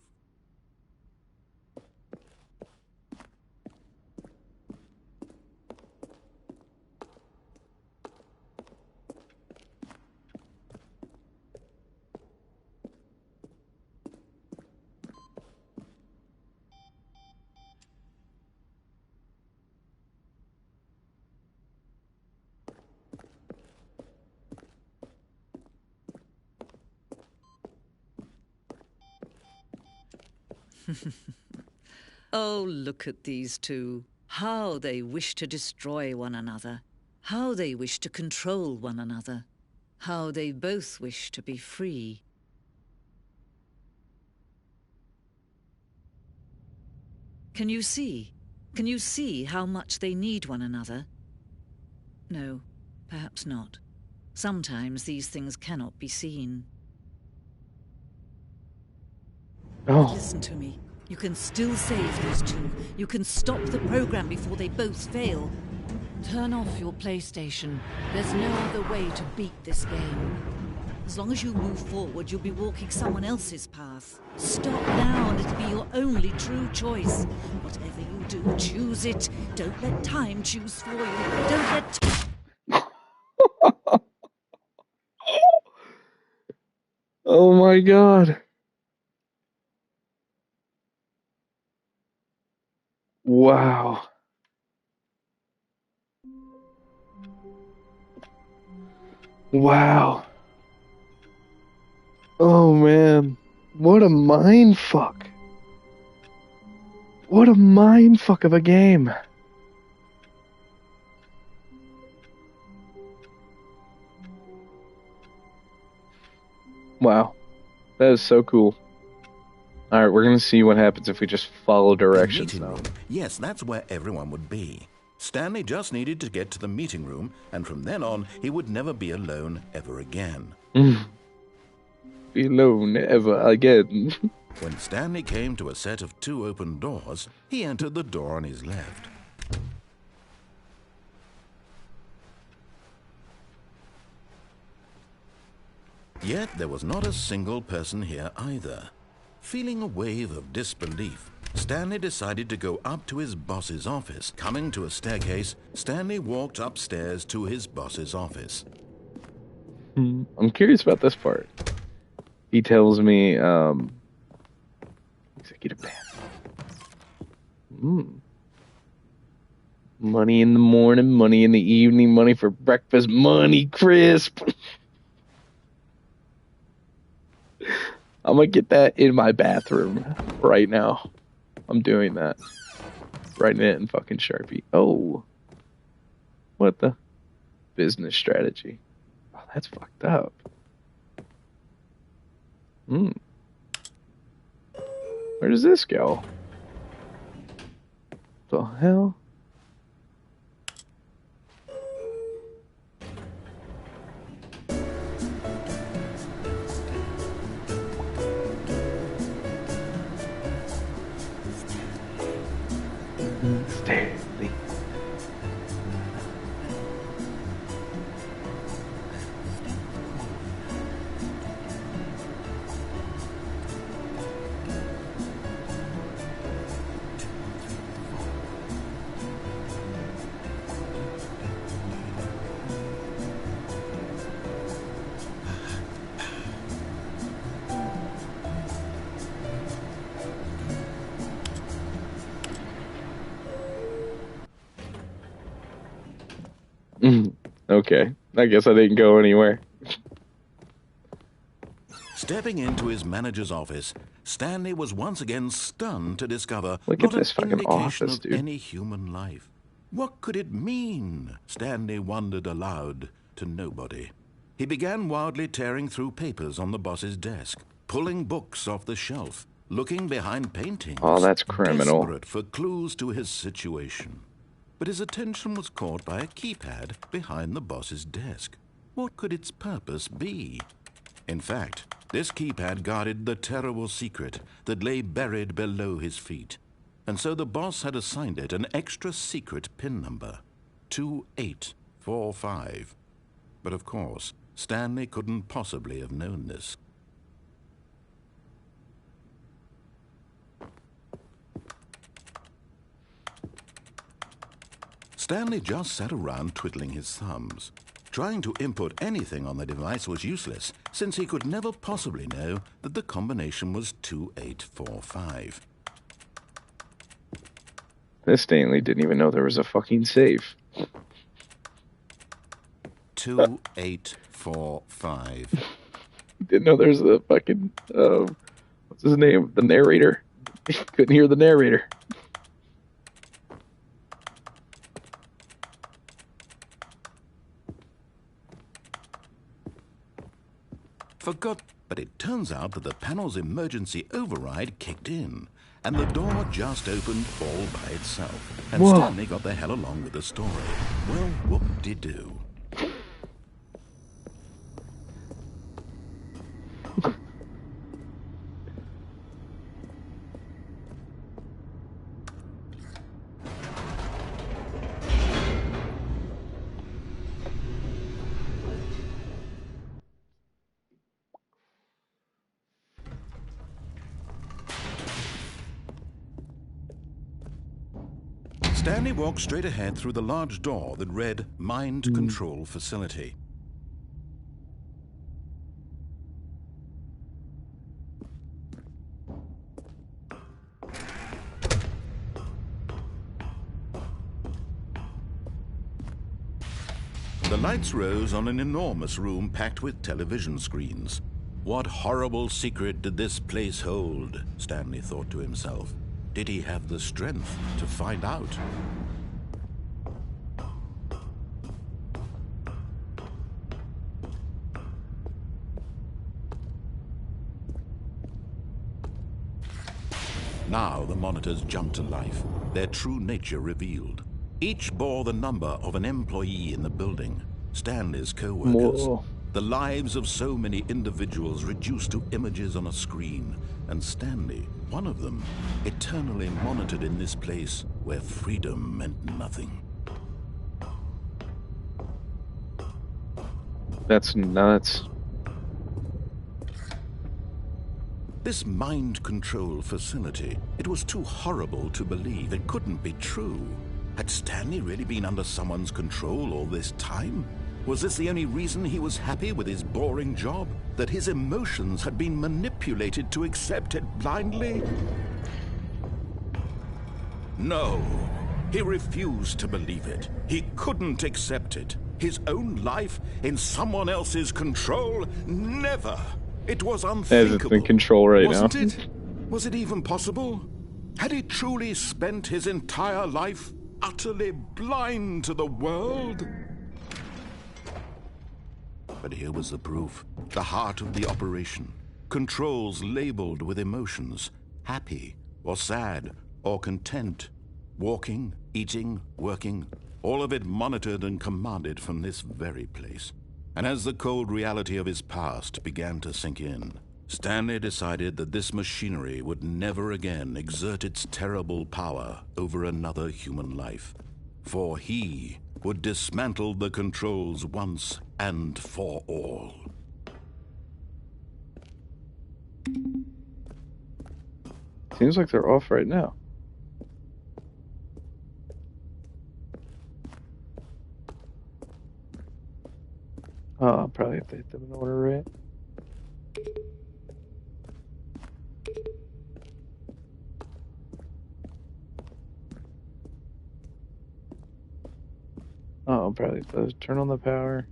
Oh, look at these two. How they wish to destroy one another. How they wish to control one another. How they both wish to be free. Can you see? Can you see how much they need one another? No, perhaps not. Sometimes these things cannot be seen. Oh. Listen to me. You can still save these two. You can stop the program before they both fail. Turn off your PlayStation. There's no other way to beat this game. As long as you move forward, you'll be walking someone else's path. Stop now and it'll be your only true choice. Whatever you do, choose it. Don't let time choose for you. Don't let... Oh my God. Wow. Wow. Oh man. What a mind fuck. What a mind fuck of a game. Wow. That is so cool. All right, we're gonna see what happens if we just follow directions The meeting now. room. Yes, that's where everyone would be. Stanley just needed to get to the meeting room, and from then on, he would never be alone ever again. Be alone ever again. When Stanley came to a set of 2 open doors, he entered the door on his left. Yet there was not a single person here either. Feeling a wave of disbelief, Stanley decided to go up to his boss's office. Coming to a staircase, Stanley walked upstairs to his boss's office. I'm curious about this part. He tells me, executive ban. Money in the morning, money in the evening, money for breakfast, money crisp. I'm gonna get that in my bathroom right now. I'm doing that. Writing it in fucking Sharpie. Oh. What the? Business strategy. Oh, that's fucked up. Where does this go? The hell? Stanley. Okay, I guess I didn't go anywhere. Stepping into his manager's office, Stanley was once again stunned to discover Look not at this an fucking indication office, of dude. any human life. What could it mean? Stanley wondered aloud to nobody. He began wildly tearing through papers on the boss's desk, pulling books off the shelf, looking behind paintings. Oh, that's criminal. Desperate for clues to his situation. But his attention was caught by a keypad behind the boss's desk. What could its purpose be? In fact, this keypad guarded the terrible secret that lay buried below his feet. And so the boss had assigned it an extra secret PIN number, 2845. But of course, Stanley couldn't possibly have known this. Stanley just sat around twiddling his thumbs. Trying to input anything on the device was useless, since he could never possibly know that the combination was 2845. This Stanley didn't even know there was a fucking safe. 2845. Didn't know there's a fucking, what's his name? The narrator. Couldn't hear the narrator. Forgot, but it turns out that the panel's emergency override kicked in, and the door just opened all by itself. And Whoa. Stanley got the hell along with the story. Well, whoop-de-doo. Stanley walked straight ahead through the large door that read Mind Control Facility. The lights rose on an enormous room packed with television screens. What horrible secret did this place hold? Stanley thought to himself. Did he have the strength to find out? Now the monitors jumped to life, their true nature revealed. Each bore the number of an employee in the building, Stanley's co-workers. Whoa. The lives of so many individuals reduced to images on a screen, and Stanley, one of them, eternally monitored in this place where freedom meant nothing. That's nuts. This mind control facility, it was too horrible to believe. It couldn't be true. Had Stanley really been under someone's control all this time? Was this the only reason he was happy with his boring job? That his emotions had been manipulated to accept it blindly? No, he refused to believe it. He couldn't accept it. His own life in someone else's control? Never! It was unthinkable. As it's in control right Wasn't now. it? Was it even possible? Had he truly spent his entire life utterly blind to the world? But here was the proof. The heart of the operation. Controls labeled with emotions. Happy, or sad, or content. Walking, eating, working. All of it monitored and commanded from this very place. And as the cold reality of his past began to sink in, Stanley decided that this machinery would never again exert its terrible power over another human life. For he would dismantle the controls once and for all. Seems like they're off right now. Oh, I'll probably have to hit them in order, right? Oh, I'll probably have to turn on the power.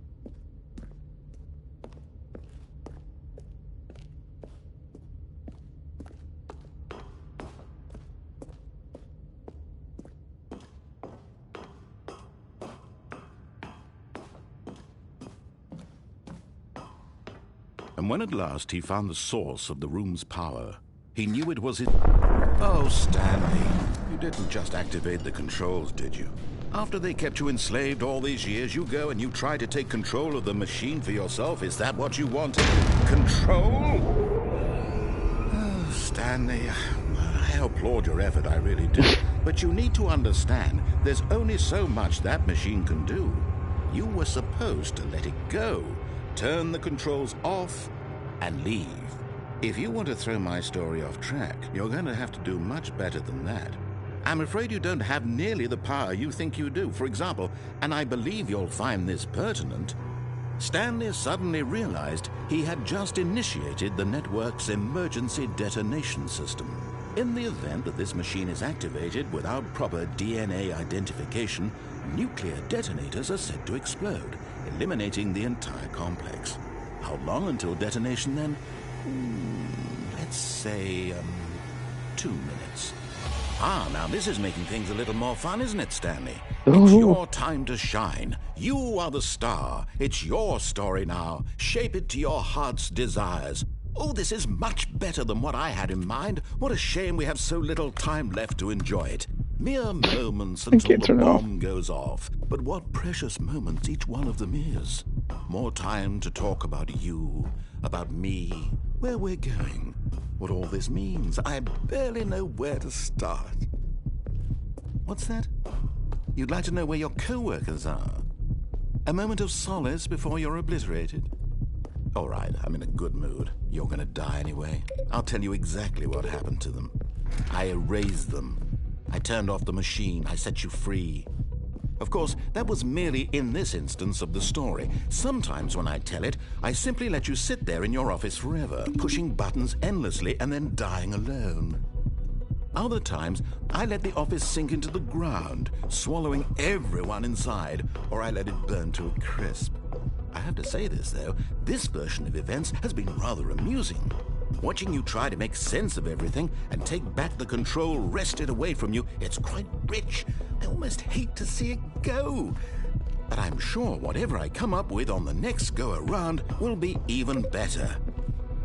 And when at last he found the source of the room's power, he knew it was his... Oh, Stanley, you didn't just activate the controls, did you? After they kept you enslaved all these years, you go and you try to take control of the machine for yourself. Is that what you wanted? Control? Oh, Stanley, I applaud your effort, I really do. But you need to understand, there's only so much that machine can do. You were supposed to let it go. Turn the controls off and leave. If you want to throw my story off track, you're going to have to do much better than that. I'm afraid you don't have nearly the power you think you do. For example, and I believe you'll find this pertinent, Stanley suddenly realized he had just initiated the network's emergency detonation system. In the event that this machine is activated without proper DNA identification, nuclear detonators are said to explode, eliminating the entire complex. How long until detonation then? Let's say, 2 minutes. Ah, now this is making things a little more fun, isn't it, Stanley? It's your time to shine. You are the star. It's your story now. Shape it to your heart's desires. Oh, this is much better than what I had in mind. What a shame we have so little time left to enjoy it. Mere moments until the bomb goes off. But what precious moments each one of them is. More time to talk about you, about me, where we're going, what all this means. I barely know where to start. What's that? You'd like to know where your co-workers are? A moment of solace before you're obliterated? All right, I'm in a good mood. You're gonna die anyway. I'll tell you exactly what happened to them. I erased them. I turned off the machine. I set you free. Of course, that was merely in this instance of the story. Sometimes when I tell it, I simply let you sit there in your office forever, pushing buttons endlessly and then dying alone. Other times, I let the office sink into the ground, swallowing everyone inside, or I let it burn to a crisp. I have to say this, though, this version of events has been rather amusing. Watching you try to make sense of everything and take back the control wrested away from you, it's quite rich. I almost hate to see it go. But I'm sure whatever I come up with on the next go-around will be even better.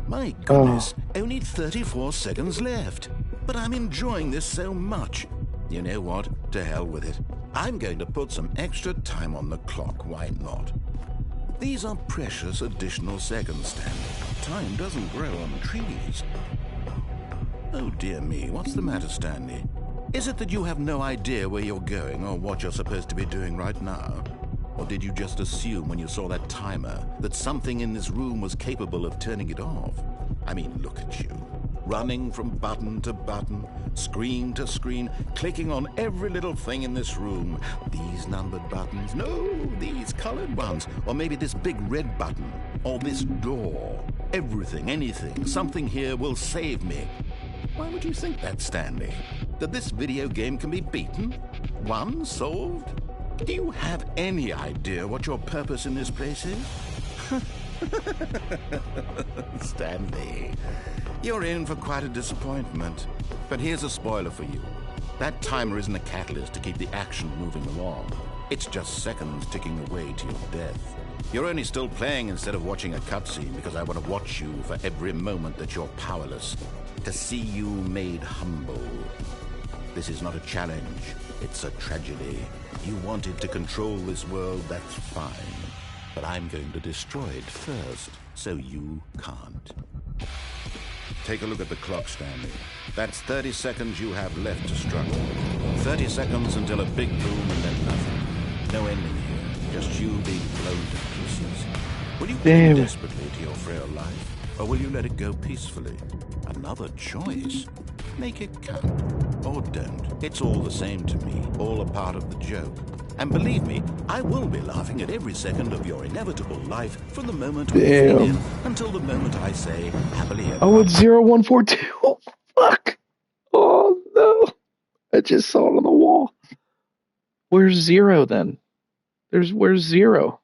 My goodness, only 34 seconds left. but I'm enjoying this so much. You know what? To hell with it. I'm going to put some extra time on the clock. Why not? These are precious additional seconds, Stanley. Time doesn't grow on trees. Oh dear me, what's the matter, Stanley? Is it that you have no idea where you're going or what you're supposed to be doing right now? Or did you just assume when you saw that timer that something in this room was capable of turning it off? I mean, look at you. Running from button to button, screen to screen, clicking on every little thing in this room. These numbered buttons, no, these colored ones. Or maybe this big red button, or this door. Everything, anything, something here will save me. Why would you think that, Stanley? That this video game can be beaten? Won? Solved? Do you have any idea what your purpose in this place is? Stanley, you're in for quite a disappointment. But here's a spoiler for you. That timer isn't a catalyst to keep the action moving along. It's just seconds ticking away to your death. You're only still playing instead of watching a cutscene because I want to watch you for every moment that you're powerless. To see you made humble. This is not a challenge. It's a tragedy. You wanted to control this world, that's fine. But I'm going to destroy it first, so you can't. Take a look at the clock, Stanley. That's 30 seconds you have left to struggle. 30 seconds until a big boom and then nothing. No ending here, just you being blown to pieces. Will you cling desperately to your frail life, or will you let it go peacefully? Another choice. Make it count, or don't. It's all the same to me, all a part of the joke. And believe me, I will be laughing at every second of your inevitable life from the moment we fade in until the moment I say happily ever. Oh, it's 0142. Oh, fuck. Oh, no. I just saw it on the wall. Where's 0 then? Where's 0?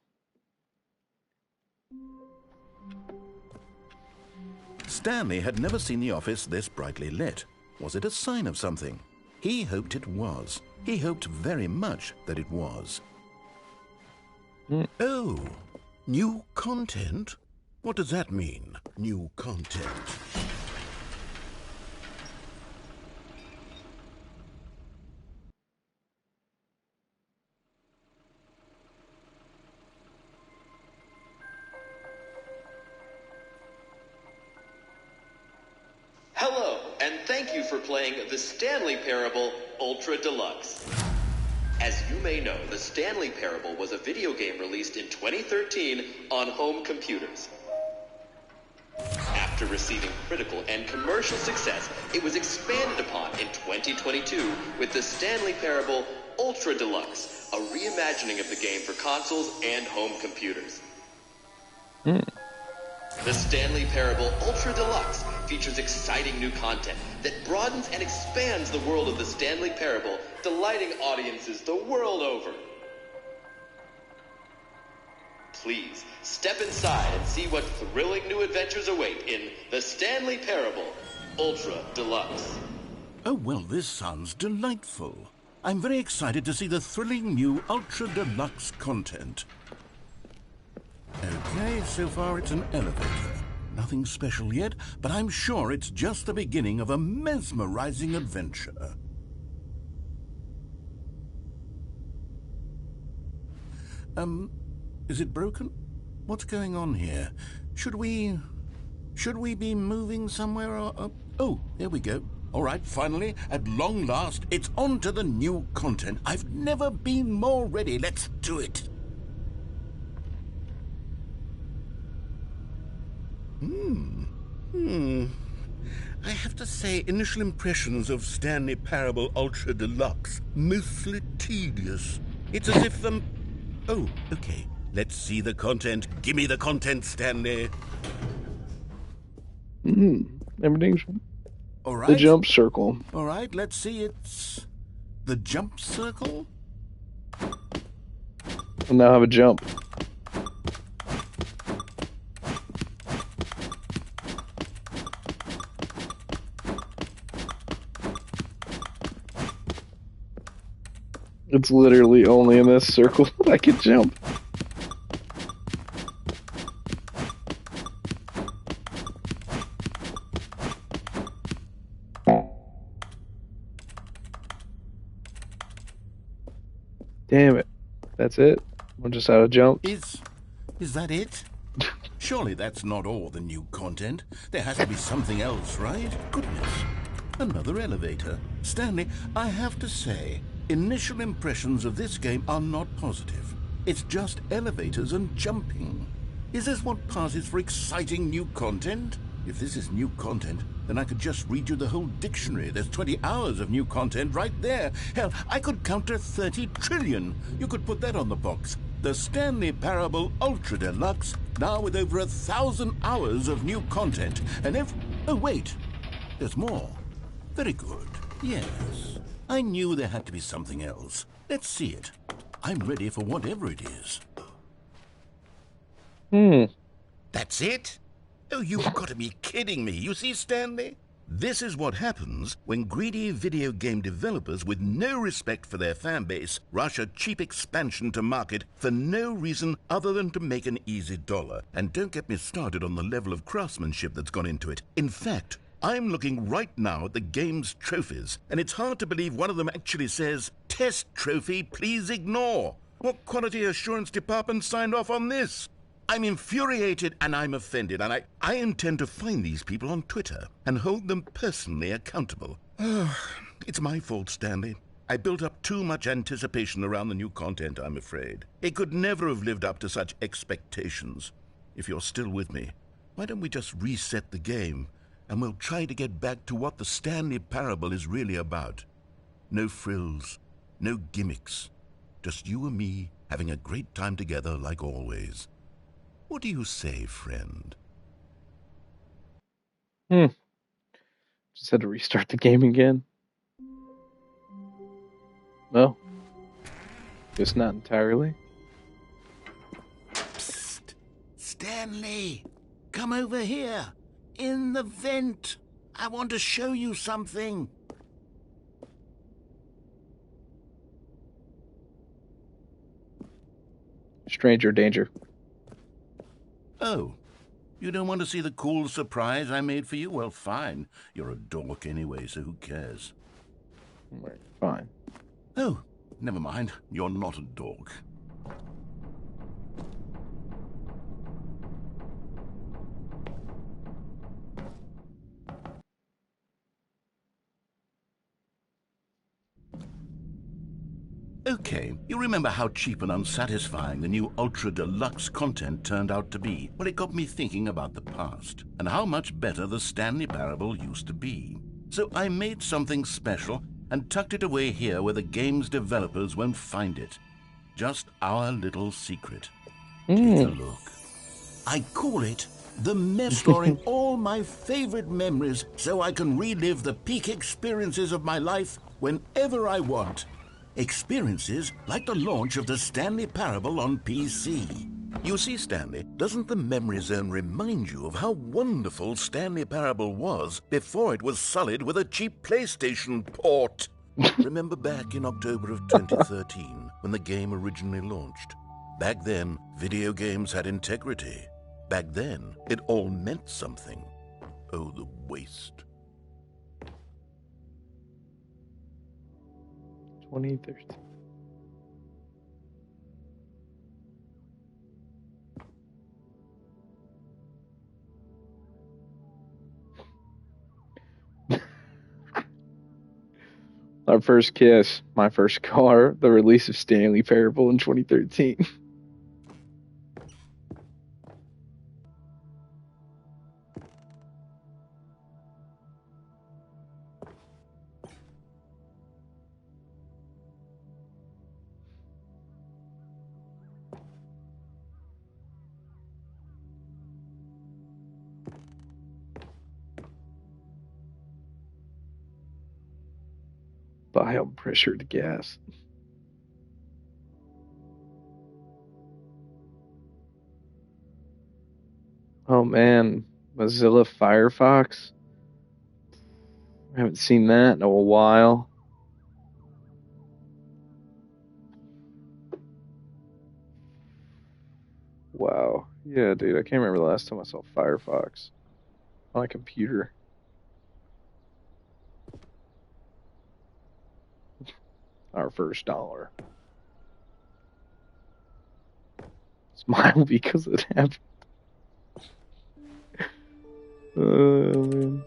Stanley had never seen the office this brightly lit. Was it a sign of something? He hoped it was. He hoped very much that it was. Oh, new content? What does that mean, new content? Hello, and thank you for playing The Stanley Parable Ultra Deluxe. As you may know, The Stanley Parable was a video game released in 2013 on home computers. After receiving critical and commercial success, it was expanded upon in 2022 with The Stanley Parable Ultra Deluxe, a reimagining of the game for consoles and home computers. The Stanley Parable Ultra Deluxe features exciting new content that broadens and expands the world of the Stanley Parable, delighting audiences the world over. Please, step inside and see what thrilling new adventures await in The Stanley Parable Ultra Deluxe. Oh, well, this sounds delightful. I'm very excited to see the thrilling new Ultra Deluxe content. Okay, so far it's an elevator. Nothing special yet, but I'm sure it's just the beginning of a mesmerizing adventure. Is it broken? What's going on here? Should we be moving somewhere or... Oh, there we go. All right, finally, at long last, it's on to the new content. I've never been more ready. Let's do it. I have to say, initial impressions of Stanley Parable Ultra Deluxe, mostly tedious. It's as if Oh, okay. Let's see the content. Give me the content, Stanley. Everything's All right. the jump circle. All right, let's see. It's the jump circle. We'll now have a jump. It's literally only in this circle I can jump. Damn it. That's it? I'm just out of jump. Is that it? Surely that's not all the new content. There has to be something else, right? Goodness. Another elevator. Stanley, I have to say, initial impressions of this game are not positive. It's just elevators and jumping. Is this what passes for exciting new content? If this is new content, then I could just read you the whole dictionary. There's 20 hours of new content right there. Hell, I could count to 30 trillion. You could put that on the box. The Stanley Parable Ultra Deluxe, now with over 1,000 hours of new content. And if... Oh, wait. There's more. Very good. Yes. I knew there had to be something else. Let's see it. I'm ready for whatever it is. That's it? Oh, you've got to be kidding me. You see, Stanley? This is what happens when greedy video game developers with no respect for their fan base rush a cheap expansion to market for no reason other than to make an easy dollar. And don't get me started on the level of craftsmanship that's gone into it. In fact, I'm looking right now at the game's trophies, and it's hard to believe one of them actually says, "Test trophy, please ignore." What quality assurance department signed off on this? I'm infuriated and I'm offended, and I intend to find these people on Twitter and hold them personally accountable. It's my fault, Stanley. I built up too much anticipation around the new content, I'm afraid. It could never have lived up to such expectations. If you're still with me, why don't we just reset the game, and we'll try to get back to what the Stanley Parable is really about. No frills, no gimmicks. Just you and me having a great time together like always. What do you say, friend? Just had to restart the game again. No. Guess not entirely. Psst! Stanley! Come over here! In the vent! I want to show you something! Stranger danger. Oh, you don't want to see the cool surprise I made for you? Well, fine. You're a dork anyway, so who cares? Right, fine. Oh, never mind. You're not a dork. Okay, you remember how cheap and unsatisfying the new Ultra Deluxe content turned out to be? Well, it got me thinking about the past, and how much better the Stanley Parable used to be. So I made something special and tucked it away here where the game's developers won't find it. Just our little secret. Take a look. I call it the mess, storing all my favorite memories so I can relive the peak experiences of my life whenever I want. Experiences like the launch of the Stanley Parable on PC. You see, Stanley, doesn't the memory zone remind you of how wonderful Stanley Parable was before it was sullied with a cheap PlayStation port? Remember back in October of 2013 when the game originally launched? Back then, video games had integrity. Back then, it all meant something. Oh, the waste. 2013. Our first kiss, my first car, the release of Stanley Parable in 2013. Biome pressured gas. Oh man, Mozilla Firefox. I haven't seen that in a while. Wow. Yeah, dude, I can't remember the last time I saw Firefox on a computer. Our first dollar. Smile because it happened. Oh, man.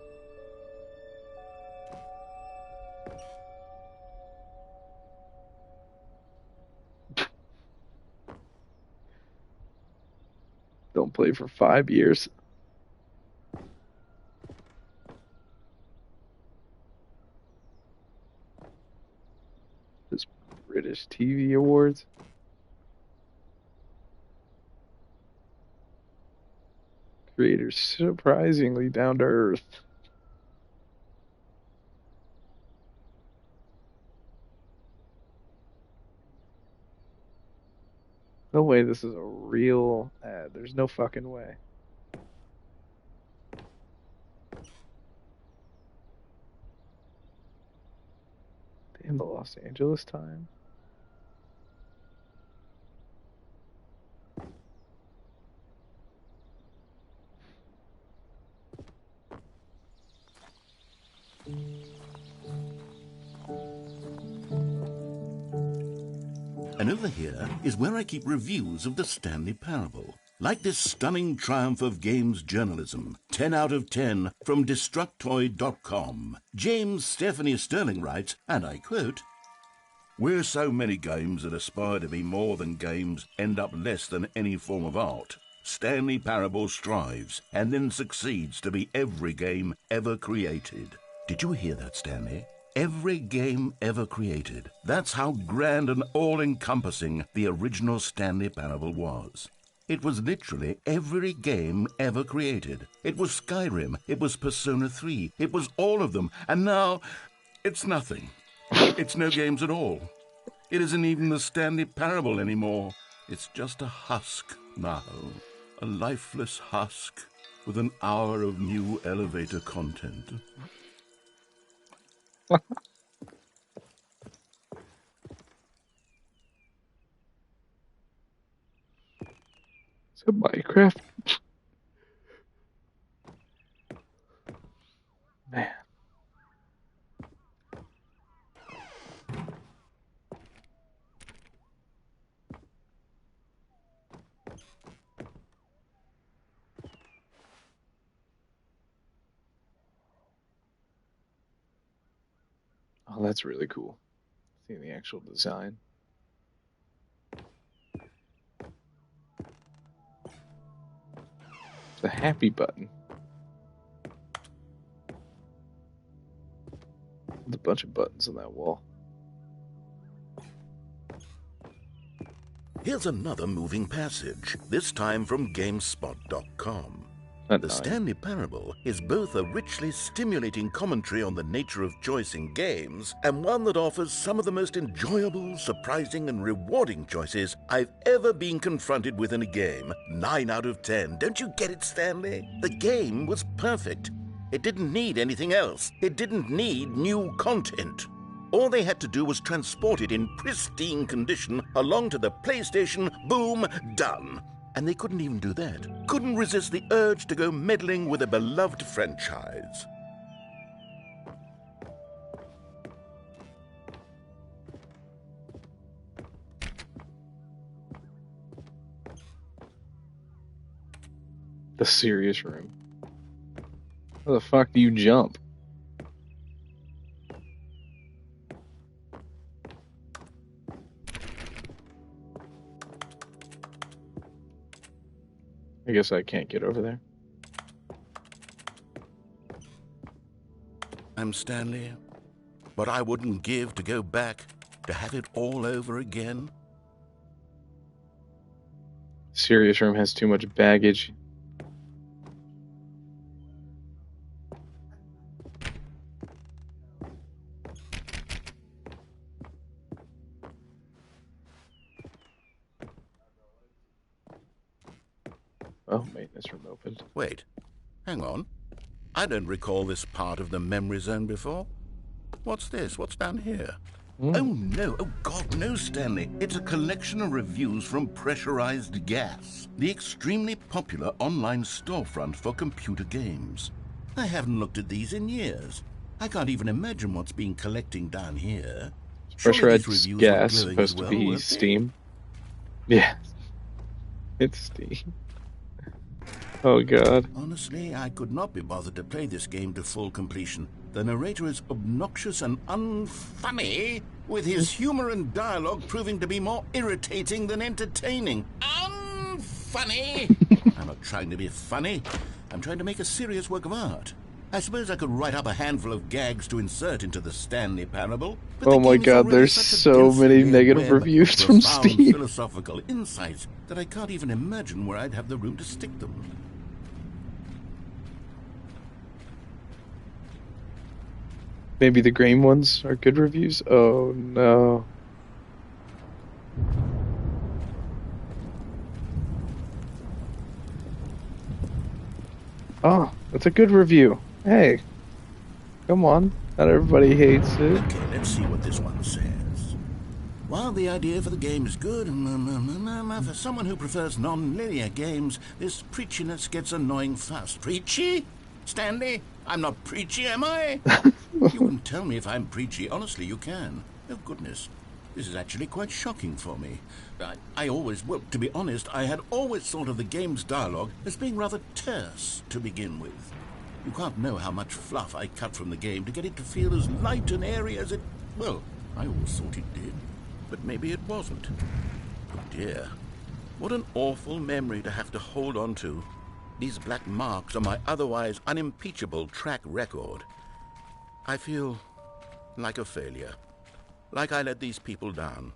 Don't play for 5 years. This British TV Awards. Creators surprisingly down to earth. No way this is a real ad. There's no fucking way. Damn, the Los Angeles Times. And over here is where I keep reviews of the Stanley Parable. Like this stunning triumph of games journalism, 10 out of 10 from Destructoid.com. James Stephanie Sterling writes, and I quote, "Where so many games that aspire to be more than games end up less than any form of art, Stanley Parable strives and then succeeds to be every game ever created." Did you hear that, Stanley? Every game ever created. That's how grand and all-encompassing the original Stanley Parable was. It was literally every game ever created. It was Skyrim, it was Persona 3, it was all of them, and now it's nothing. It's no games at all. It isn't even the Stanley Parable anymore. It's just a husk now, a lifeless husk with an hour of new elevator content. Is it Minecraft? Man. Oh, that's really cool. Seeing the actual design. The happy button. There's a bunch of buttons on that wall. Here's another moving passage, this time from GameSpot.com. At The 9. Stanley Parable is both a richly stimulating commentary on the nature of choice in games and one that offers some of the most enjoyable, surprising, and rewarding choices I've ever been confronted with in a game. 9 out of 10. Don't you get it, Stanley? The game was perfect. It didn't need anything else. It didn't need new content. All they had to do was transport it in pristine condition along to the PlayStation. Boom, done. And they couldn't even do that. Couldn't resist the urge to go meddling with a beloved franchise. The serious room. How the fuck do you jump? I guess I can't get over there. I'm Stanley, but I wouldn't give to go back to have it all over again. Serious room has too much baggage. Oh, maintenance room opened. Wait, hang on. I don't recall this part of the memory zone before. What's this? What's down here? Oh, no. Oh, God, no, Stanley. It's a collection of reviews from Pressurized Gas, the extremely popular online storefront for computer games. I haven't looked at these in years. I can't even imagine what's been collecting down here. Surely these Pressurized reviews were gas glowing supposed as well, to be weren't they? Steam. Yeah. It's Steam. Oh god. Honestly, I could not be bothered to play this game to full completion. The narrator is obnoxious and unfunny, with his humor and dialogue proving to be more irritating than entertaining. Unfunny! I'm not trying to be funny. I'm trying to make a serious work of art. I suppose I could write up a handful of gags to insert into the Stanley Parable. But Oh the my game's god, already there's such a so dense many web negative of reviews from profound Steam. philosophical insights that I can't even imagine where I'd have the room to stick them. Maybe the green ones are good reviews? Oh no. Oh, that's a good review. Hey, come on. Not everybody hates it. Okay, let's see what this one says. While the idea for the game is good, for someone who prefers non-linear games, this preachiness gets annoying fast. Preachy? Stanley? I'm not preachy, am I? You can tell me if I'm preachy. Honestly, you can. Oh, goodness. This is actually quite shocking for me. I always, well, to be honest, I had always thought of the game's dialogue as being rather terse to begin with. You can't know how much fluff I cut from the game to get it to feel as light and airy as it... Well, I always thought it did. But maybe it wasn't. Oh dear. What an awful memory to have to hold on to. These black marks on my otherwise unimpeachable track record. I feel like a failure. Like I let these people down.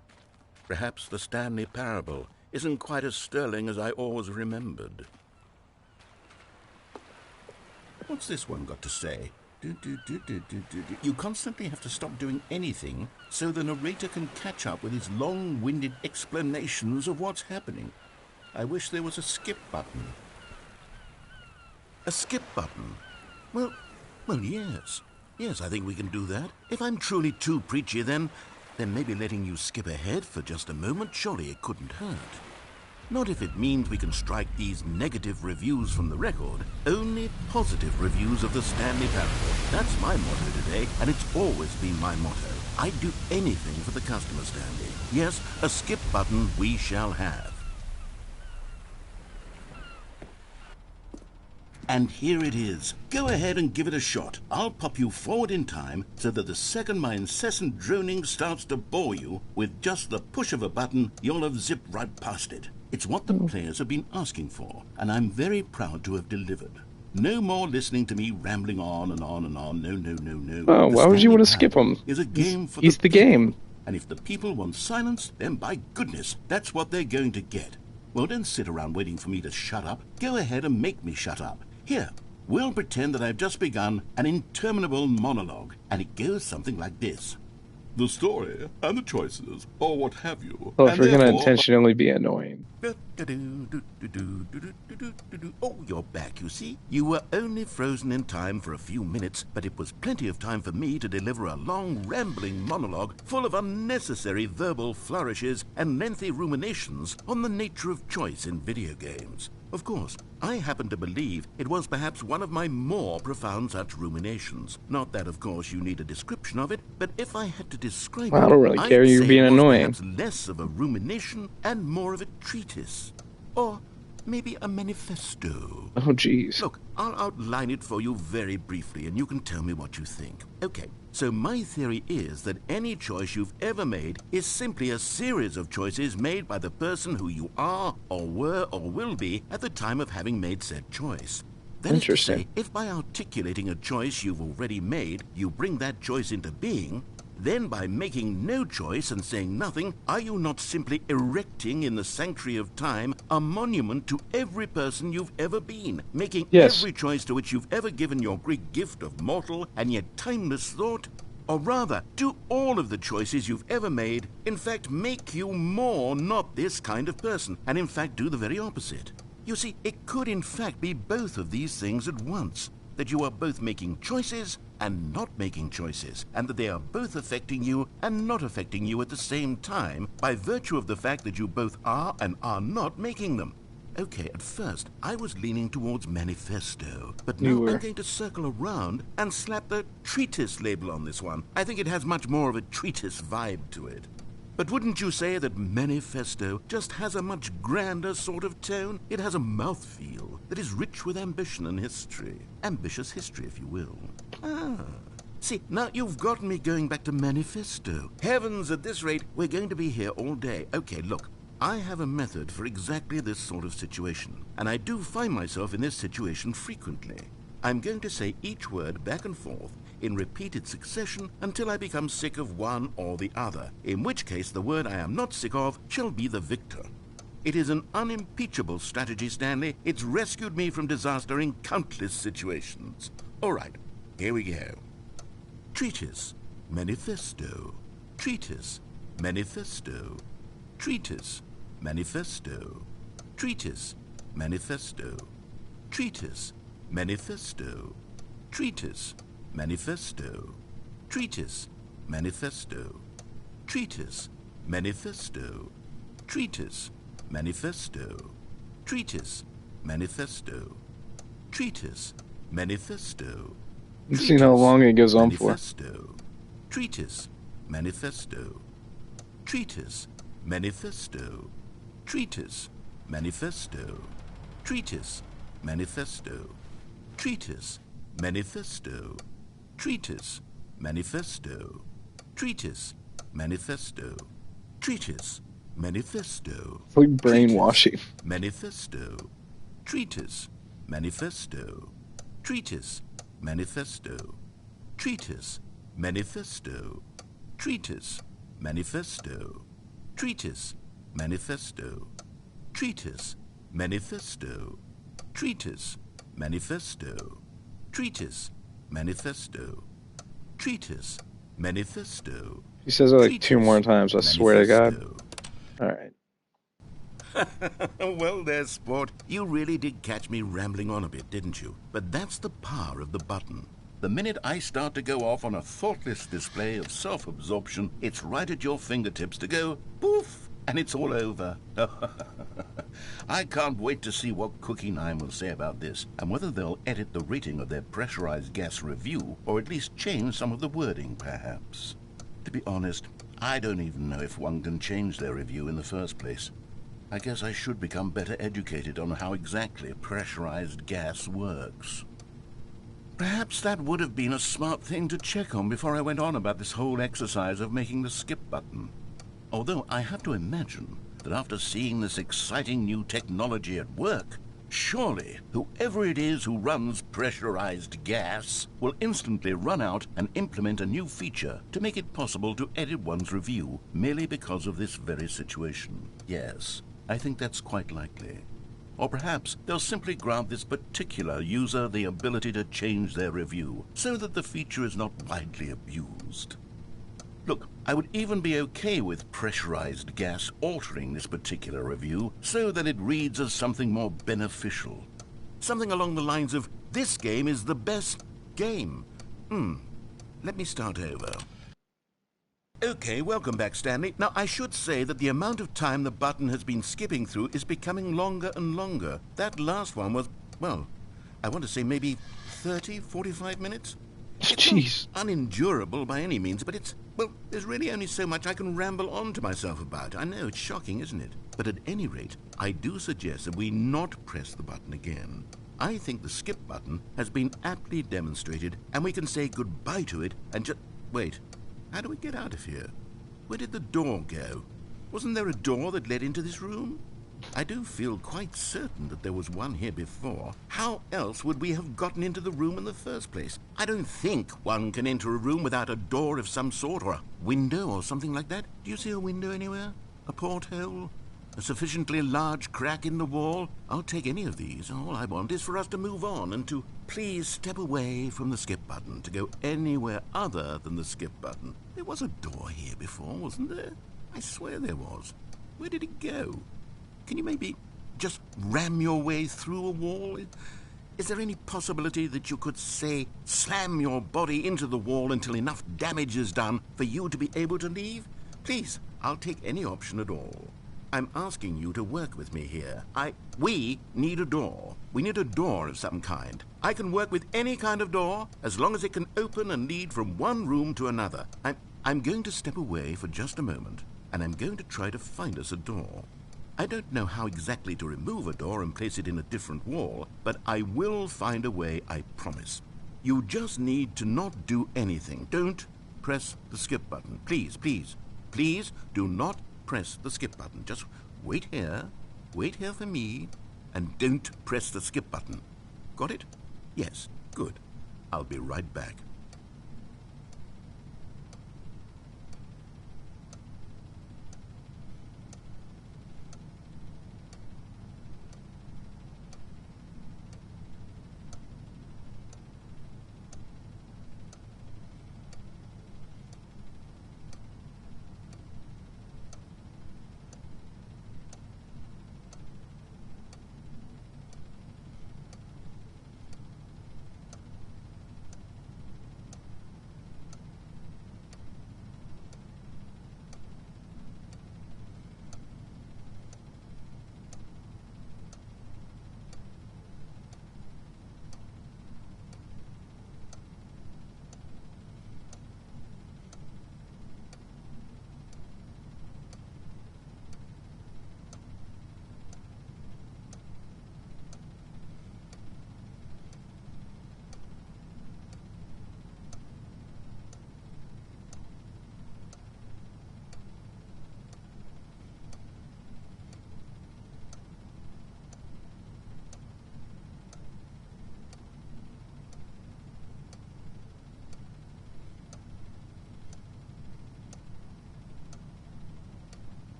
Perhaps the Stanley Parable isn't quite as sterling as I always remembered. What's this one got to say? You constantly have to stop doing anything so the narrator can catch up with his long-winded explanations of what's happening. I wish there was a skip button. A skip button? Well, yes. Yes, I think we can do that. If I'm truly too preachy, then maybe letting you skip ahead for just a moment, surely it couldn't hurt. Not if it means we can strike these negative reviews from the record. Only positive reviews of the Stanley Parable. That's my motto today, and it's always been my motto. I'd do anything for the customer, Stanley. Yes, a skip button we shall have. And here it is. Go ahead and give it a shot. I'll pop you forward in time so that the second my incessant droning starts to bore you, with just the push of a button, you'll have zipped right past it. It's what the players have been asking for, and I'm very proud to have delivered. No more listening to me rambling on and on and on. No. Oh, why would you want to skip him? Is a game for he's the people. game. And if the people want silence, then by goodness, that's what they're going to get. Well, don't sit around waiting for me to shut up. Go ahead and make me shut up. Here, we'll pretend that I've just begun an interminable monologue, and it goes something like this. The story, and the choices, or what have you. Oh, if we're going to intentionally be annoying. Oh, you're back, you see? You were only frozen in time for a few minutes, but it was plenty of time for me to deliver a long, rambling monologue full of unnecessary verbal flourishes and lengthy ruminations on the nature of choice in video games. Of course, I happen to believe it was perhaps one of my more profound such ruminations. Not that, of course, you need a description of it, but if I had to describe I don't really care. You're being annoying. Perhaps less of a rumination and more of a treatise. Or maybe a manifesto. Oh, jeez. Look, I'll outline it for you very briefly, and you can tell me what you think. Okay, so my theory is that any choice you've ever made is simply a series of choices made by the person who you are, or were, or will be at the time of having made said choice. That is to say, if by articulating a choice you've already made, you bring that choice into being, then by making no choice and saying nothing, are you not simply erecting in the sanctuary of time a monument to every person you've ever been, making every choice to which you've ever given your great gift of mortal and yet timeless thought? Or rather, do all of the choices you've ever made, in fact, make you more not this kind of person, and in fact do the very opposite? You see, it could in fact be both of these things at once. That you are both making choices and not making choices, and that they are both affecting you and not affecting you at the same time by virtue of the fact that you both are and are not making them. Okay, at first, I was leaning towards manifesto, but now I'm going to circle around and slap the treatise label on this one. I think it has much more of a treatise vibe to it. But wouldn't you say that Manifesto just has a much grander sort of tone? It has a mouthfeel that is rich with ambition and history. Ambitious history, if you will. Ah. See, now you've gotten me going back to Manifesto. Heavens, at this rate, we're going to be here all day. Okay, look, I have a method for exactly this sort of situation, and I do find myself in this situation frequently. I'm going to say each word back and forth in repeated succession until I become sick of one or the other, in which case the word I am not sick of shall be the victor. It is an unimpeachable strategy, Stanley. It's rescued me from disaster in countless situations. All right, here we go. Treatise, Manifesto. Treatise, Manifesto. Treatise, Manifesto. Treatise, Manifesto. Treatise, Manifesto. Treatise, Manifesto. Treatise, Manifesto. Treatise, Manifesto. Treatise, Manifesto. Treatise, Manifesto. Treatise, Manifesto. You've seen how long it goes on for. Treatise, Manifesto. Treatise, Manifesto. Treatise, Manifesto. Treatise, Manifesto. Treatise, Manifesto. Treatise, Manifesto. Treatise, Manifesto. Treatise, Manifesto. It's like brainwashing. Manifesto. Treatise, Manifesto. Treatise, Manifesto. Treatise, Manifesto. Treatise, Manifesto. Treatise, Manifesto. Treatise, Manifesto. Treatise, Manifesto. Treatise, Manifesto. Treatise, Manifesto. He says it like 2 more times, I swear to God. Alright. Well there, sport. You really did catch me rambling on a bit, didn't you? But that's the power of the button. The minute I start to go off on a thoughtless display of self-absorption, it's right at your fingertips to go poof, and it's all over. I can't wait to see what Cookie 9 will say about this, and whether they'll edit the rating of their pressurized gas review, or at least change some of the wording, perhaps. To be honest, I don't even know if one can change their review in the first place. I guess I should become better educated on how exactly pressurized gas works. Perhaps that would have been a smart thing to check on before I went on about this whole exercise of making the skip button. Although I have to imagine that after seeing this exciting new technology at work, surely whoever it is who runs pressurized gas will instantly run out and implement a new feature to make it possible to edit one's review merely because of this very situation. Yes, I think that's quite likely. Or perhaps they'll simply grant this particular user the ability to change their review so that the feature is not widely abused. Look, I would even be okay with pressurized gas altering this particular review so that it reads as something more beneficial. Something along the lines of, this game is the best game. Let me start over. Okay, welcome back, Stanley. Now, I should say that the amount of time the button has been skipping through is becoming longer and longer. That last one was, well, I want to say maybe 30, 45 minutes? Jeez. Not unendurable by any means, but it's, well, there's really only so much I can ramble on to myself about. I know, it's shocking, isn't it? But at any rate, I do suggest that we not press the button again. I think the skip button has been aptly demonstrated, and we can say goodbye to it and just... Wait. How do we get out of here? Where did the door go? Wasn't there a door that led into this room? I do feel quite certain that there was one here before. How else would we have gotten into the room in the first place? I don't think one can enter a room without a door of some sort, or a window or something like that. Do you see a window anywhere? A porthole? A sufficiently large crack in the wall? I'll take any of these. All I want is for us to move on and to please step away from the skip button, to go anywhere other than the skip button. There was a door here before, wasn't there? I swear there was. Where did it go? Can you maybe just ram your way through a wall? Is there any possibility that you could, say, slam your body into the wall until enough damage is done for you to be able to leave? Please, I'll take any option at all. I'm asking you to work with me here. We need a door. We need a door of some kind. I can work with any kind of door as long as it can open and lead from one room to another. I'm going to step away for just a moment. and I'm going to try to find us a door. I don't know how exactly to remove a door and place it in a different wall, but I will find a way, I promise. You just need to not do anything. Don't press the skip button. Please, please, please do not press the skip button. Just wait here for me, and don't press the skip button. Got it? Yes, good. I'll be right back.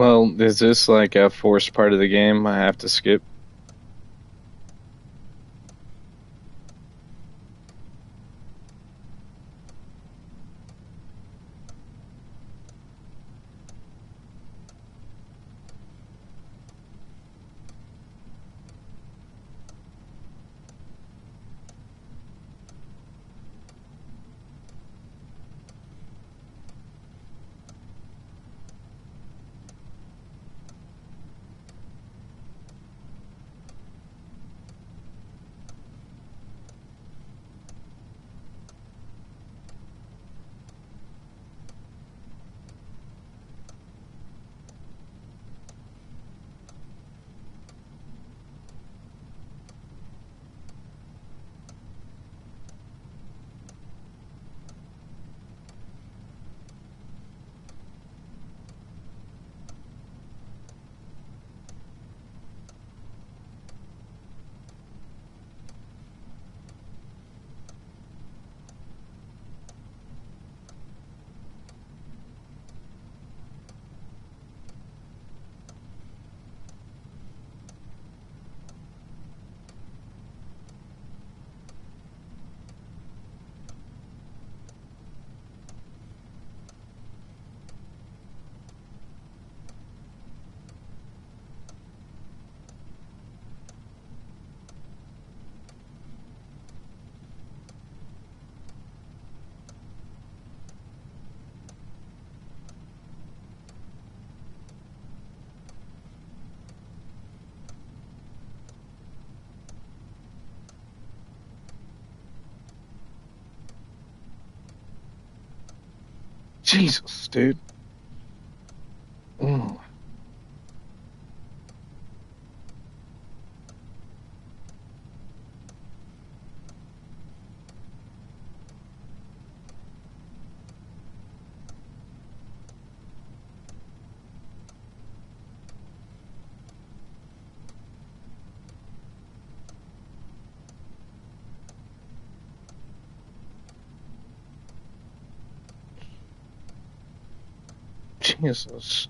Well, is this like a forced part of the game I have to skip? Jesus, dude. Mm. Jesus.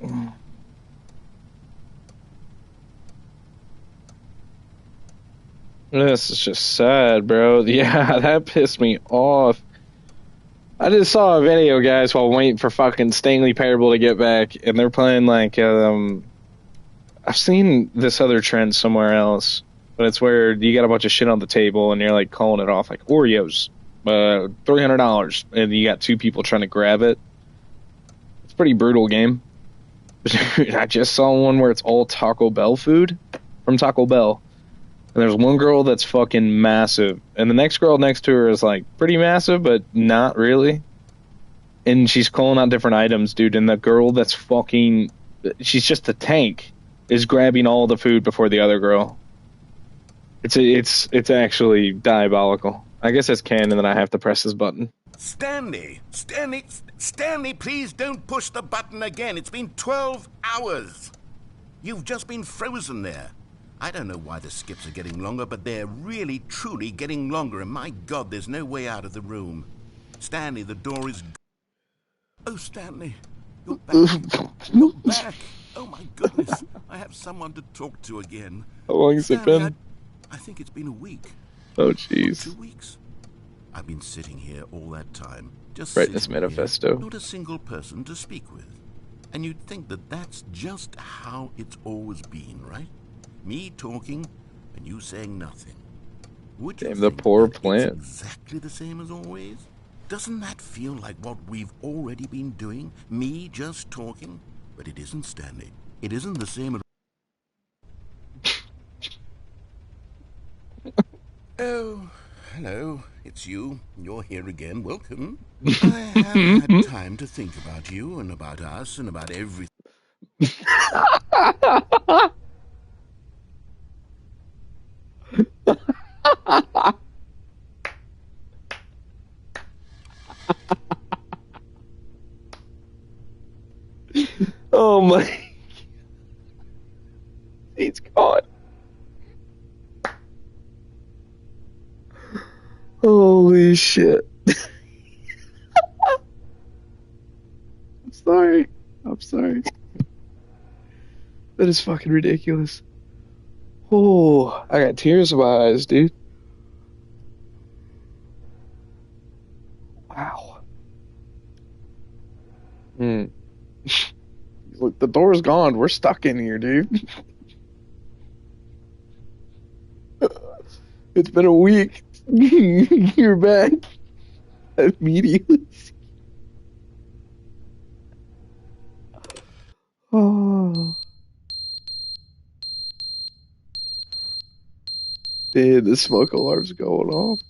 Mm. This is just sad, bro. Yeah, that pissed me off. I just saw a video, guys, while waiting for fucking Stanley Parable to get back, and they're playing like I've seen this other trend somewhere else, but it's where you got a bunch of shit on the table and you're like calling it off, like Oreos, $300, and you got two people trying to grab it. It's a pretty brutal game. I just saw one where it's all Taco Bell food from Taco Bell. And there's one girl that's fucking massive, and the next girl next to her is like pretty massive, but not really. And she's calling out different items, dude. And the girl that's fucking, she's just a tank, is grabbing all the food before the other girl. It's actually diabolical. I guess it's canon that I have to press this button. Stanley, please don't push the button again. It's been 12 hours. You've just been frozen there. I don't know why the skips are getting longer, but they're really, truly getting longer. And my God, there's no way out of the room. Stanley, the door is... Oh, Stanley, you're back. You're back. Oh, my goodness. I have someone to talk to again. How long has it been? I think it's been a week. Oh, jeez. 2 weeks. I've been sitting here all that time. Just Brightness sitting Manifesto. Here, not a single person to speak with. And you'd think that that's just how it's always been, right? Me talking and you saying nothing. Would you Damn, the think poor that plant. it's exactly the same as always? Doesn't that feel like what we've already been doing? Me just talking? But it isn't, Stanley. It isn't the same at Oh, hello. It's you. You're here again. Welcome. I have had time to think about you and about us and about everything. Holy shit. I'm sorry. I'm sorry. That is fucking ridiculous. Oh, I got tears in my eyes, dude. Wow. Hmm. Look, the door's gone. We're stuck in here, dude. It's been a week. You're back immediately. Oh. Dude, the smoke alarm's going off.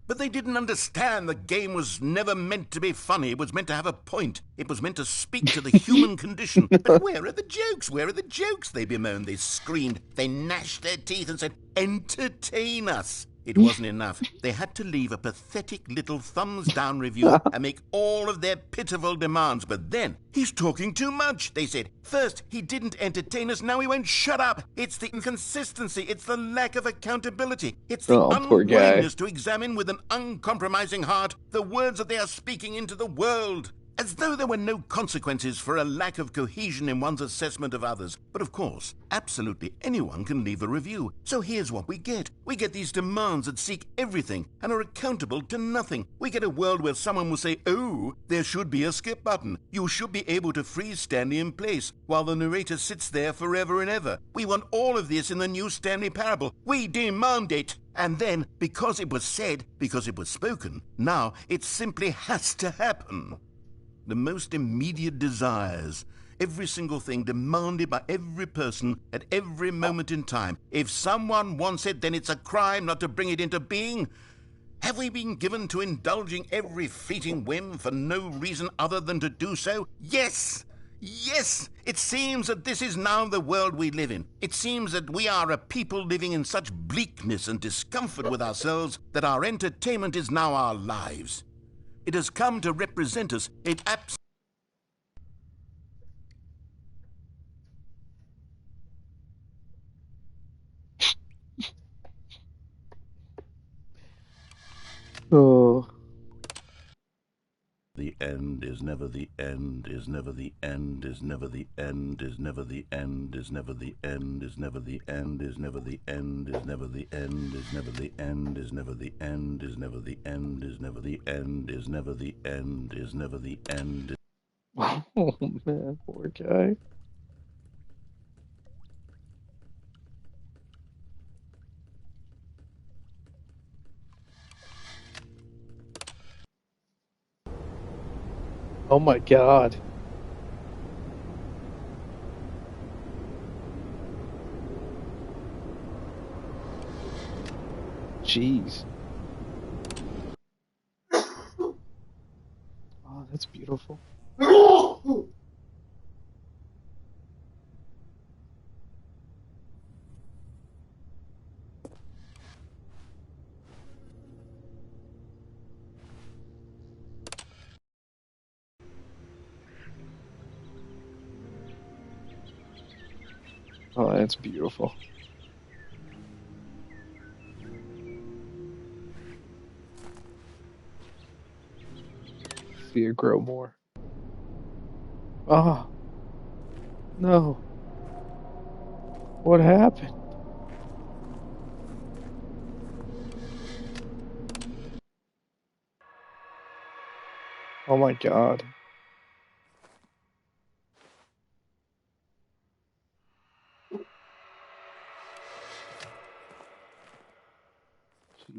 But they didn't understand the game was never meant to be funny. It was meant to have a point. It was meant to speak to the human condition. But where are the jokes? Where are the jokes? They bemoaned, they screamed, they gnashed their teeth and said, entertain us. It wasn't enough. They had to leave a pathetic little thumbs-down review and make all of their pitiful demands. But then, he's talking too much, they said. First, he didn't entertain us, now he won't shut up. It's the inconsistency, it's the lack of accountability, it's the unwillingness to examine with an uncompromising heart the words that they are speaking into the world. As though there were no consequences for a lack of cohesion in one's assessment of others. But of course, absolutely anyone can leave a review. So here's what we get. We get these demands that seek everything and are accountable to nothing. We get a world where someone will say, oh, there should be a skip button. You should be able to freeze Stanley in place while the narrator sits there forever and ever. We want all of this in the new Stanley Parable. We demand it. And then, because it was said, because it was spoken, now it simply has to happen. The most immediate desires, every single thing demanded by every person at every moment in time. If someone wants it, then it's a crime not to bring it into being. Have we been given to indulging every fleeting whim for no reason other than to do so? Yes! Yes! It seems that this is now the world we live in. It seems that we are a people living in such bleakness and discomfort with ourselves that our entertainment is now our lives. It has come to represent us in Oh. The end is never the end, is never the end, is never the end, is never the end, is never the end, is never the end, is never the end, is never the end, is never the end, is never the end, is never the end, is never the end, is never the end, is never the end. Oh man, poor guy. Oh my god. Jeez. Oh, that's beautiful. Oh, that's beautiful. See it grow more. Oh, no. What happened? Oh my god.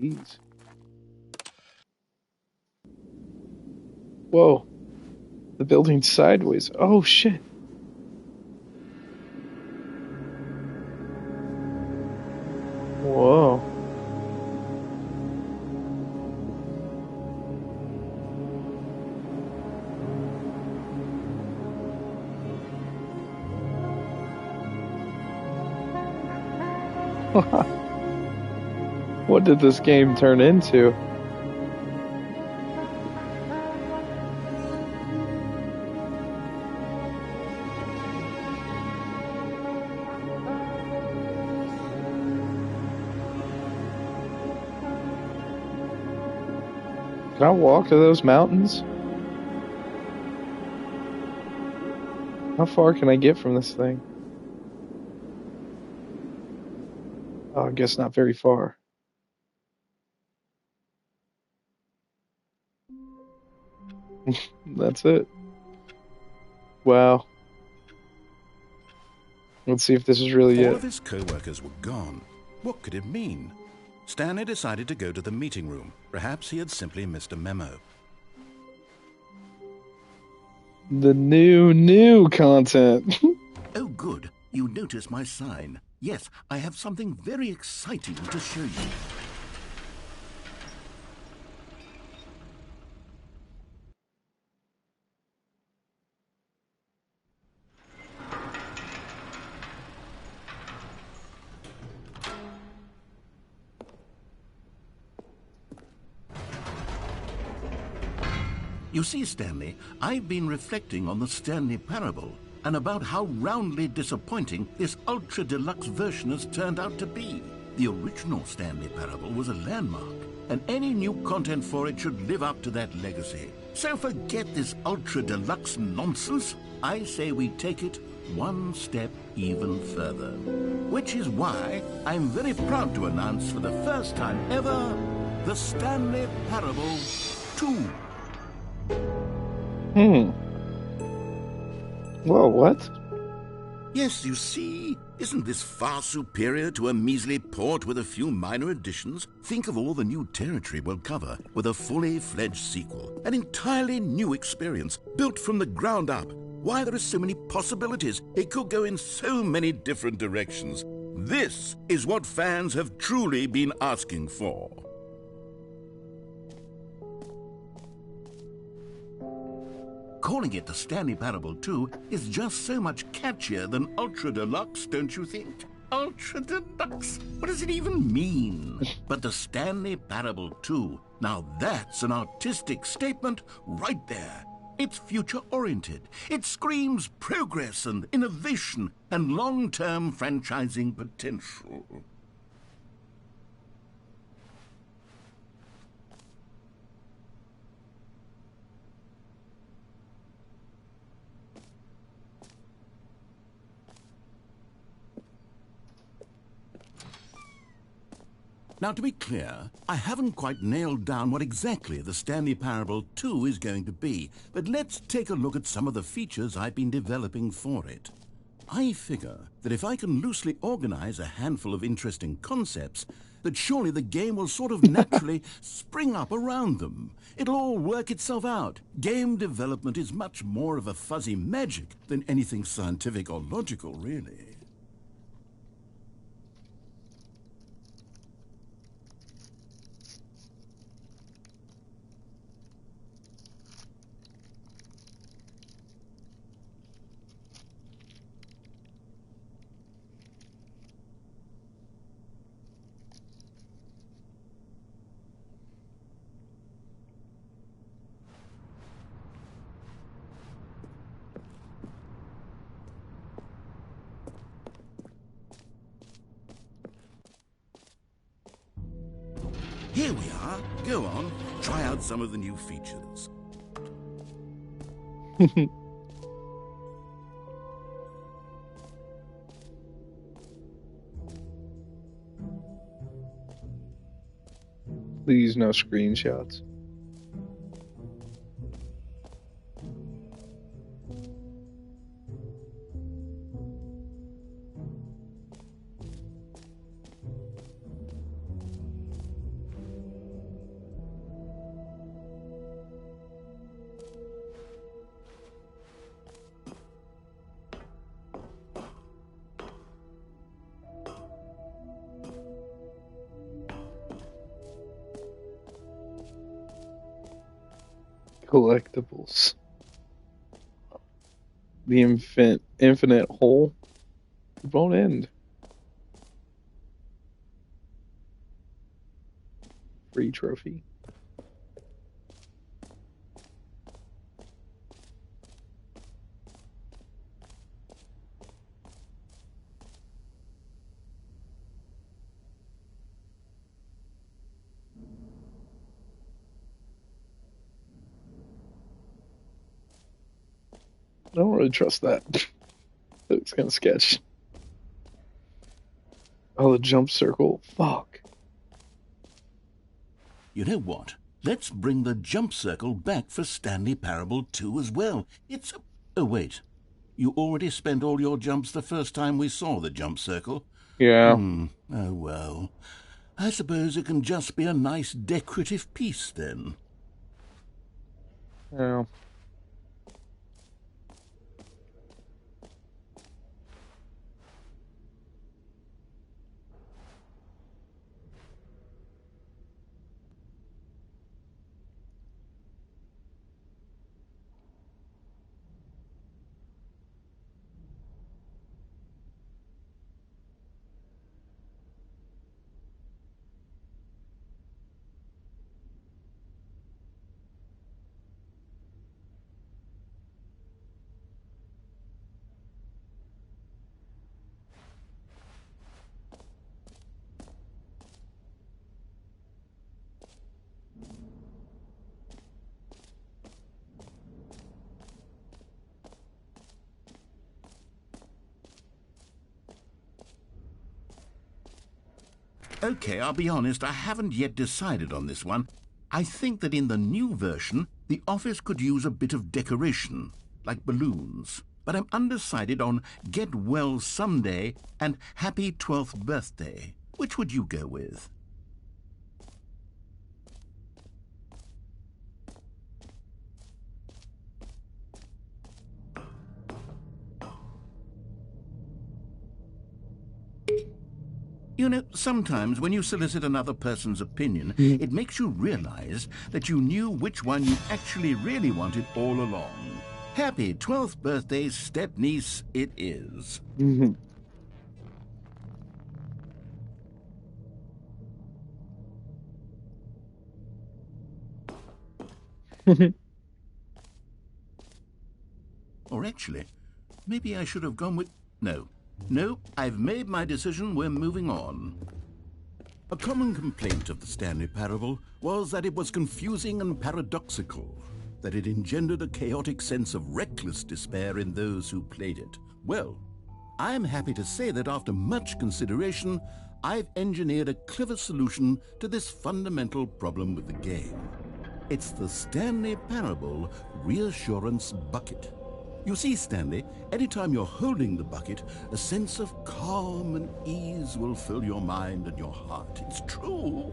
Jeez. Whoa. The building's sideways. Oh shit. Whoa. What did this game turn into? Can I walk to those mountains? How far can I get from this thing? Oh, I guess not very far. That's it. Wow. Let's see if this is really All it. of his co-workers were gone. What could it mean? Stanley decided to go to the meeting room. Perhaps he had simply missed a memo. The new content. Oh, good. You notice my sign. Yes, I have something very exciting to show you. You see, Stanley, I've been reflecting on the Stanley Parable and about how roundly disappointing this ultra-deluxe version has turned out to be. The original Stanley Parable was a landmark, and any new content for it should live up to that legacy. So forget this ultra-deluxe nonsense. I say we take it one step even further. Which is why I'm very proud to announce for the first time ever, the Stanley Parable 2. Whoa, what? Yes, you see, isn't this far superior to a measly port with a few minor additions? Think of all the new territory we'll cover with a fully fledged sequel. An entirely new experience, built from the ground up. Why, there are so many possibilities. It could go in so many different directions. This is what fans have truly been asking for. Calling it the Stanley Parable 2 is just so much catchier than Ultra Deluxe, don't you think? Ultra Deluxe? What does it even mean? But the Stanley Parable 2, now that's an artistic statement right there. It's future-oriented. It screams progress and innovation and long-term franchising potential. Now, to be clear, I haven't quite nailed down what exactly the Stanley Parable 2 is going to be, but let's take a look at some of the features I've been developing for it. I figure that if I can loosely organize a handful of interesting concepts, that surely the game will sort of naturally spring up around them. It'll all work itself out. Game development is much more of a fuzzy magic than anything scientific or logical, really. Here we are. Go on, try out some of the new features. Please, no screenshots. Collectibles. The infinite hole. It won't end. Free trophy. I don't really trust that. It's kind of sketch. Oh, the jump circle. Fuck. You know what? Let's bring the jump circle back for Stanley Parable 2 as well. It's a... Oh, wait. You already spent all your jumps the first time we saw the jump circle? Yeah. Oh, well. I suppose it can just be a nice decorative piece, then. Yeah. Okay, I'll be honest, I haven't yet decided on this one. I think that in the new version, the office could use a bit of decoration, like balloons. But I'm undecided on Get Well Someday and Happy 12th Birthday. Which would you go with? You know, sometimes when you solicit another person's opinion, it makes you realize that you knew which one you actually really wanted all along. Happy 12th birthday, step-niece, it is. Or actually, maybe I should have gone with... No, I've made my decision, we're moving on. A common complaint of the Stanley Parable was that it was confusing and paradoxical, that it engendered a chaotic sense of reckless despair in those who played it. Well, I'm happy to say that after much consideration, I've engineered a clever solution to this fundamental problem with the game. It's the Stanley Parable Reassurance Bucket. You see, Stanley, anytime you're holding the bucket, a sense of calm and ease will fill your mind and your heart. It's true.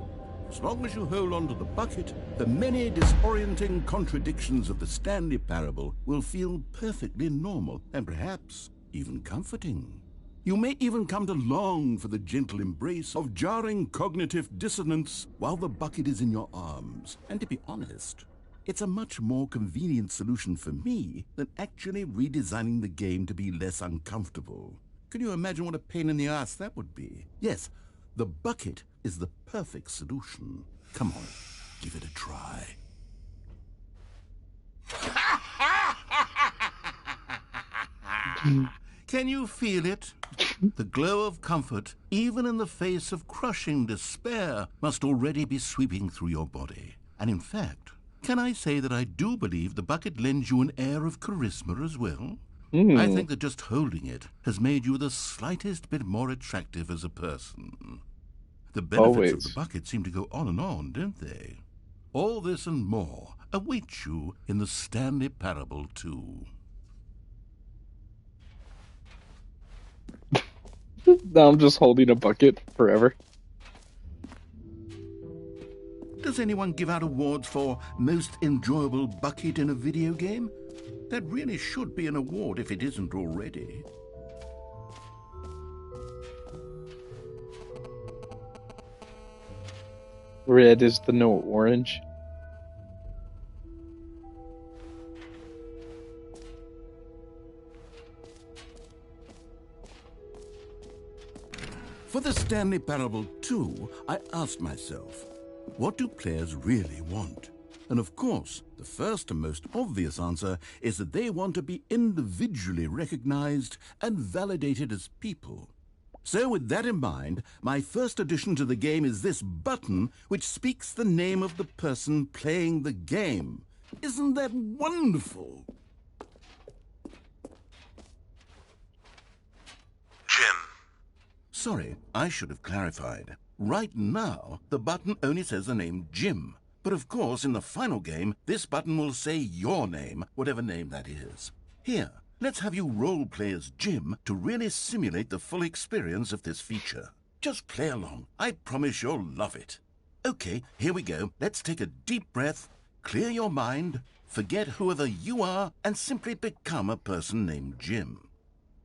As long as you hold on to the bucket, the many disorienting contradictions of the Stanley Parable will feel perfectly normal and perhaps even comforting. You may even come to long for the gentle embrace of jarring cognitive dissonance while the bucket is in your arms. And to be honest, it's a much more convenient solution for me than actually redesigning the game to be less uncomfortable. Can you imagine what a pain in the ass that would be? Yes, the bucket is the perfect solution. Come on, give it a try. Can you feel it? The glow of comfort, even in the face of crushing despair, must already be sweeping through your body. And in fact, can I say that I do believe the bucket lends you an air of charisma as well? I think that just holding it has made you the slightest bit more attractive as a person. The benefits of the bucket seem to go on, don't they? All this and more await you in the Stanley Parable 2. Now I'm just holding a bucket forever. Does anyone give out awards for most enjoyable bucket in a video game? That really should be an award if it isn't already. Red is the no orange. For the Stanley Parable 2, I asked myself, what do players really want? And of course, the first and most obvious answer is that they want to be individually recognized and validated as people. So with that in mind, my first addition to the game is this button which speaks the name of the person playing the game. Isn't that wonderful? Sorry, I should have clarified. Right now, the button only says the name Jim. But of course, in the final game, this button will say your name, whatever name that is. Here, let's have you role-play as Jim to really simulate the full experience of this feature. Just play along. I promise you'll love it. Okay, here we go. Let's take a deep breath, clear your mind, forget whoever you are, and simply become a person named Jim.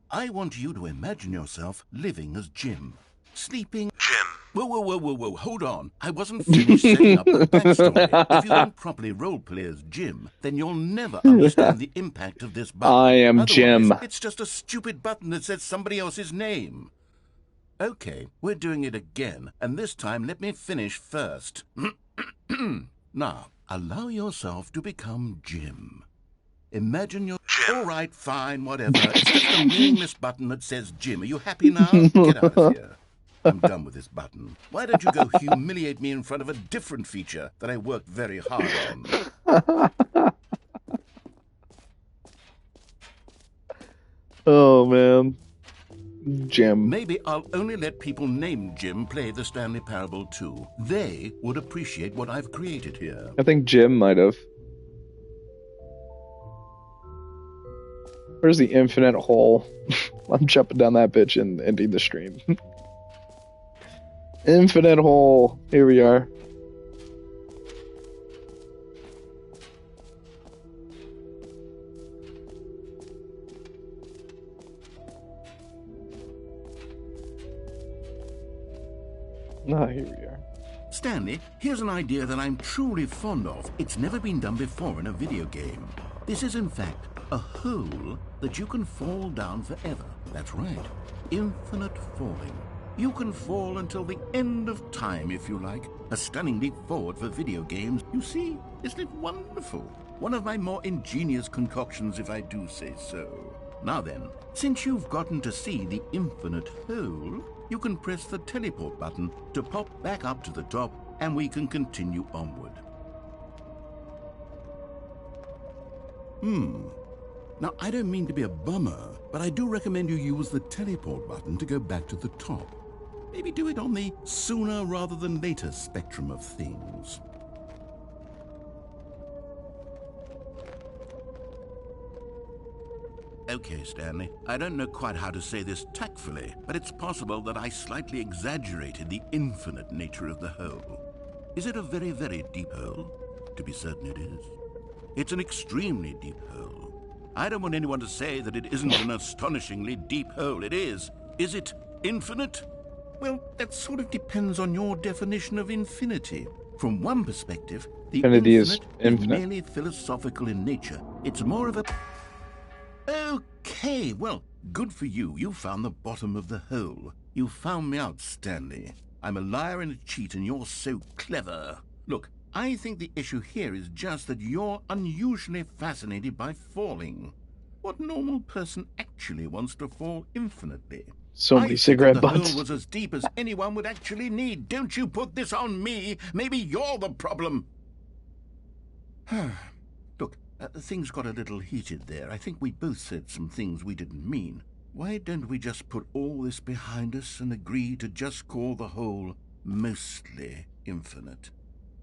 I want you to imagine yourself living as Jim. Sleeping... Jim. Whoa, hold on. I wasn't finished setting up the backstory. If you don't properly roleplay as Jim, then you'll never understand the impact of this button. I am Otherwise, Jim. It's just a stupid button that says somebody else's name. Okay, we're doing it again, and this time let me finish first. Now, allow yourself to become Jim. Imagine you're... Jim. All right, fine, whatever. It's just a meaningless button that says Jim. Are you happy now? Get out of here. I'm done with this button. Why don't you go humiliate me in front of a different feature that I worked very hard on? Oh, man. Jim. Maybe I'll only let people named Jim play the Stanley Parable too. They would appreciate what I've created here. I think Jim might have. Where's the infinite hole? I'm jumping down that bitch and ending the stream. Infinite hole. Here we are. Ah, here we are. Stanley, here's an idea that I'm truly fond of. It's never been done before in a video game. This is, in fact, a hole that you can fall down forever. That's right. Infinite falling. You can fall until the end of time, if you like. A stunning leap forward for video games. You see, isn't it wonderful? One of my more ingenious concoctions, if I do say so. Now then, since you've gotten to see the infinite hole, you can press the teleport button to pop back up to the top, and we can continue onward. Now, I don't mean to be a bummer, but I do recommend you use the teleport button to go back to the top. Maybe do it on the sooner rather than later spectrum of things. Okay, Stanley, I don't know quite how to say this tactfully, but it's possible that I slightly exaggerated the infinite nature of the hole. Is it a very, very deep hole? To be certain it is. It's an extremely deep hole. I don't want anyone to say that it isn't an astonishingly deep hole. It is. Is it infinite? Well, that sort of depends on your definition of infinity. From one perspective, the Infinity is infinite infinite. is merely philosophical in nature. It's more of a... Okay, well, good for you. You found the bottom of the hole. You found me out, Stanley. I'm a liar and a cheat, and you're so clever. Look, I think the issue here is just that you're unusually fascinated by falling. What normal person actually wants to fall infinitely? So many cigarette the butts. hole was as deep as anyone would actually need. Don't you put this on me. Maybe you're the problem. Look, things got a little heated there. I think we both said some things we didn't mean. Why don't we just put all this behind us and agree to just call the hole mostly infinite?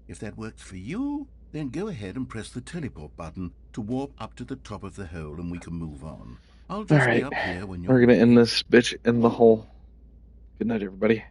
If that works for you, then go ahead and press the teleport button to warp up to the top of the hole and we can move on. I'll just be Alright, up here when you're... we're gonna end this bitch in the hole. Good night, everybody.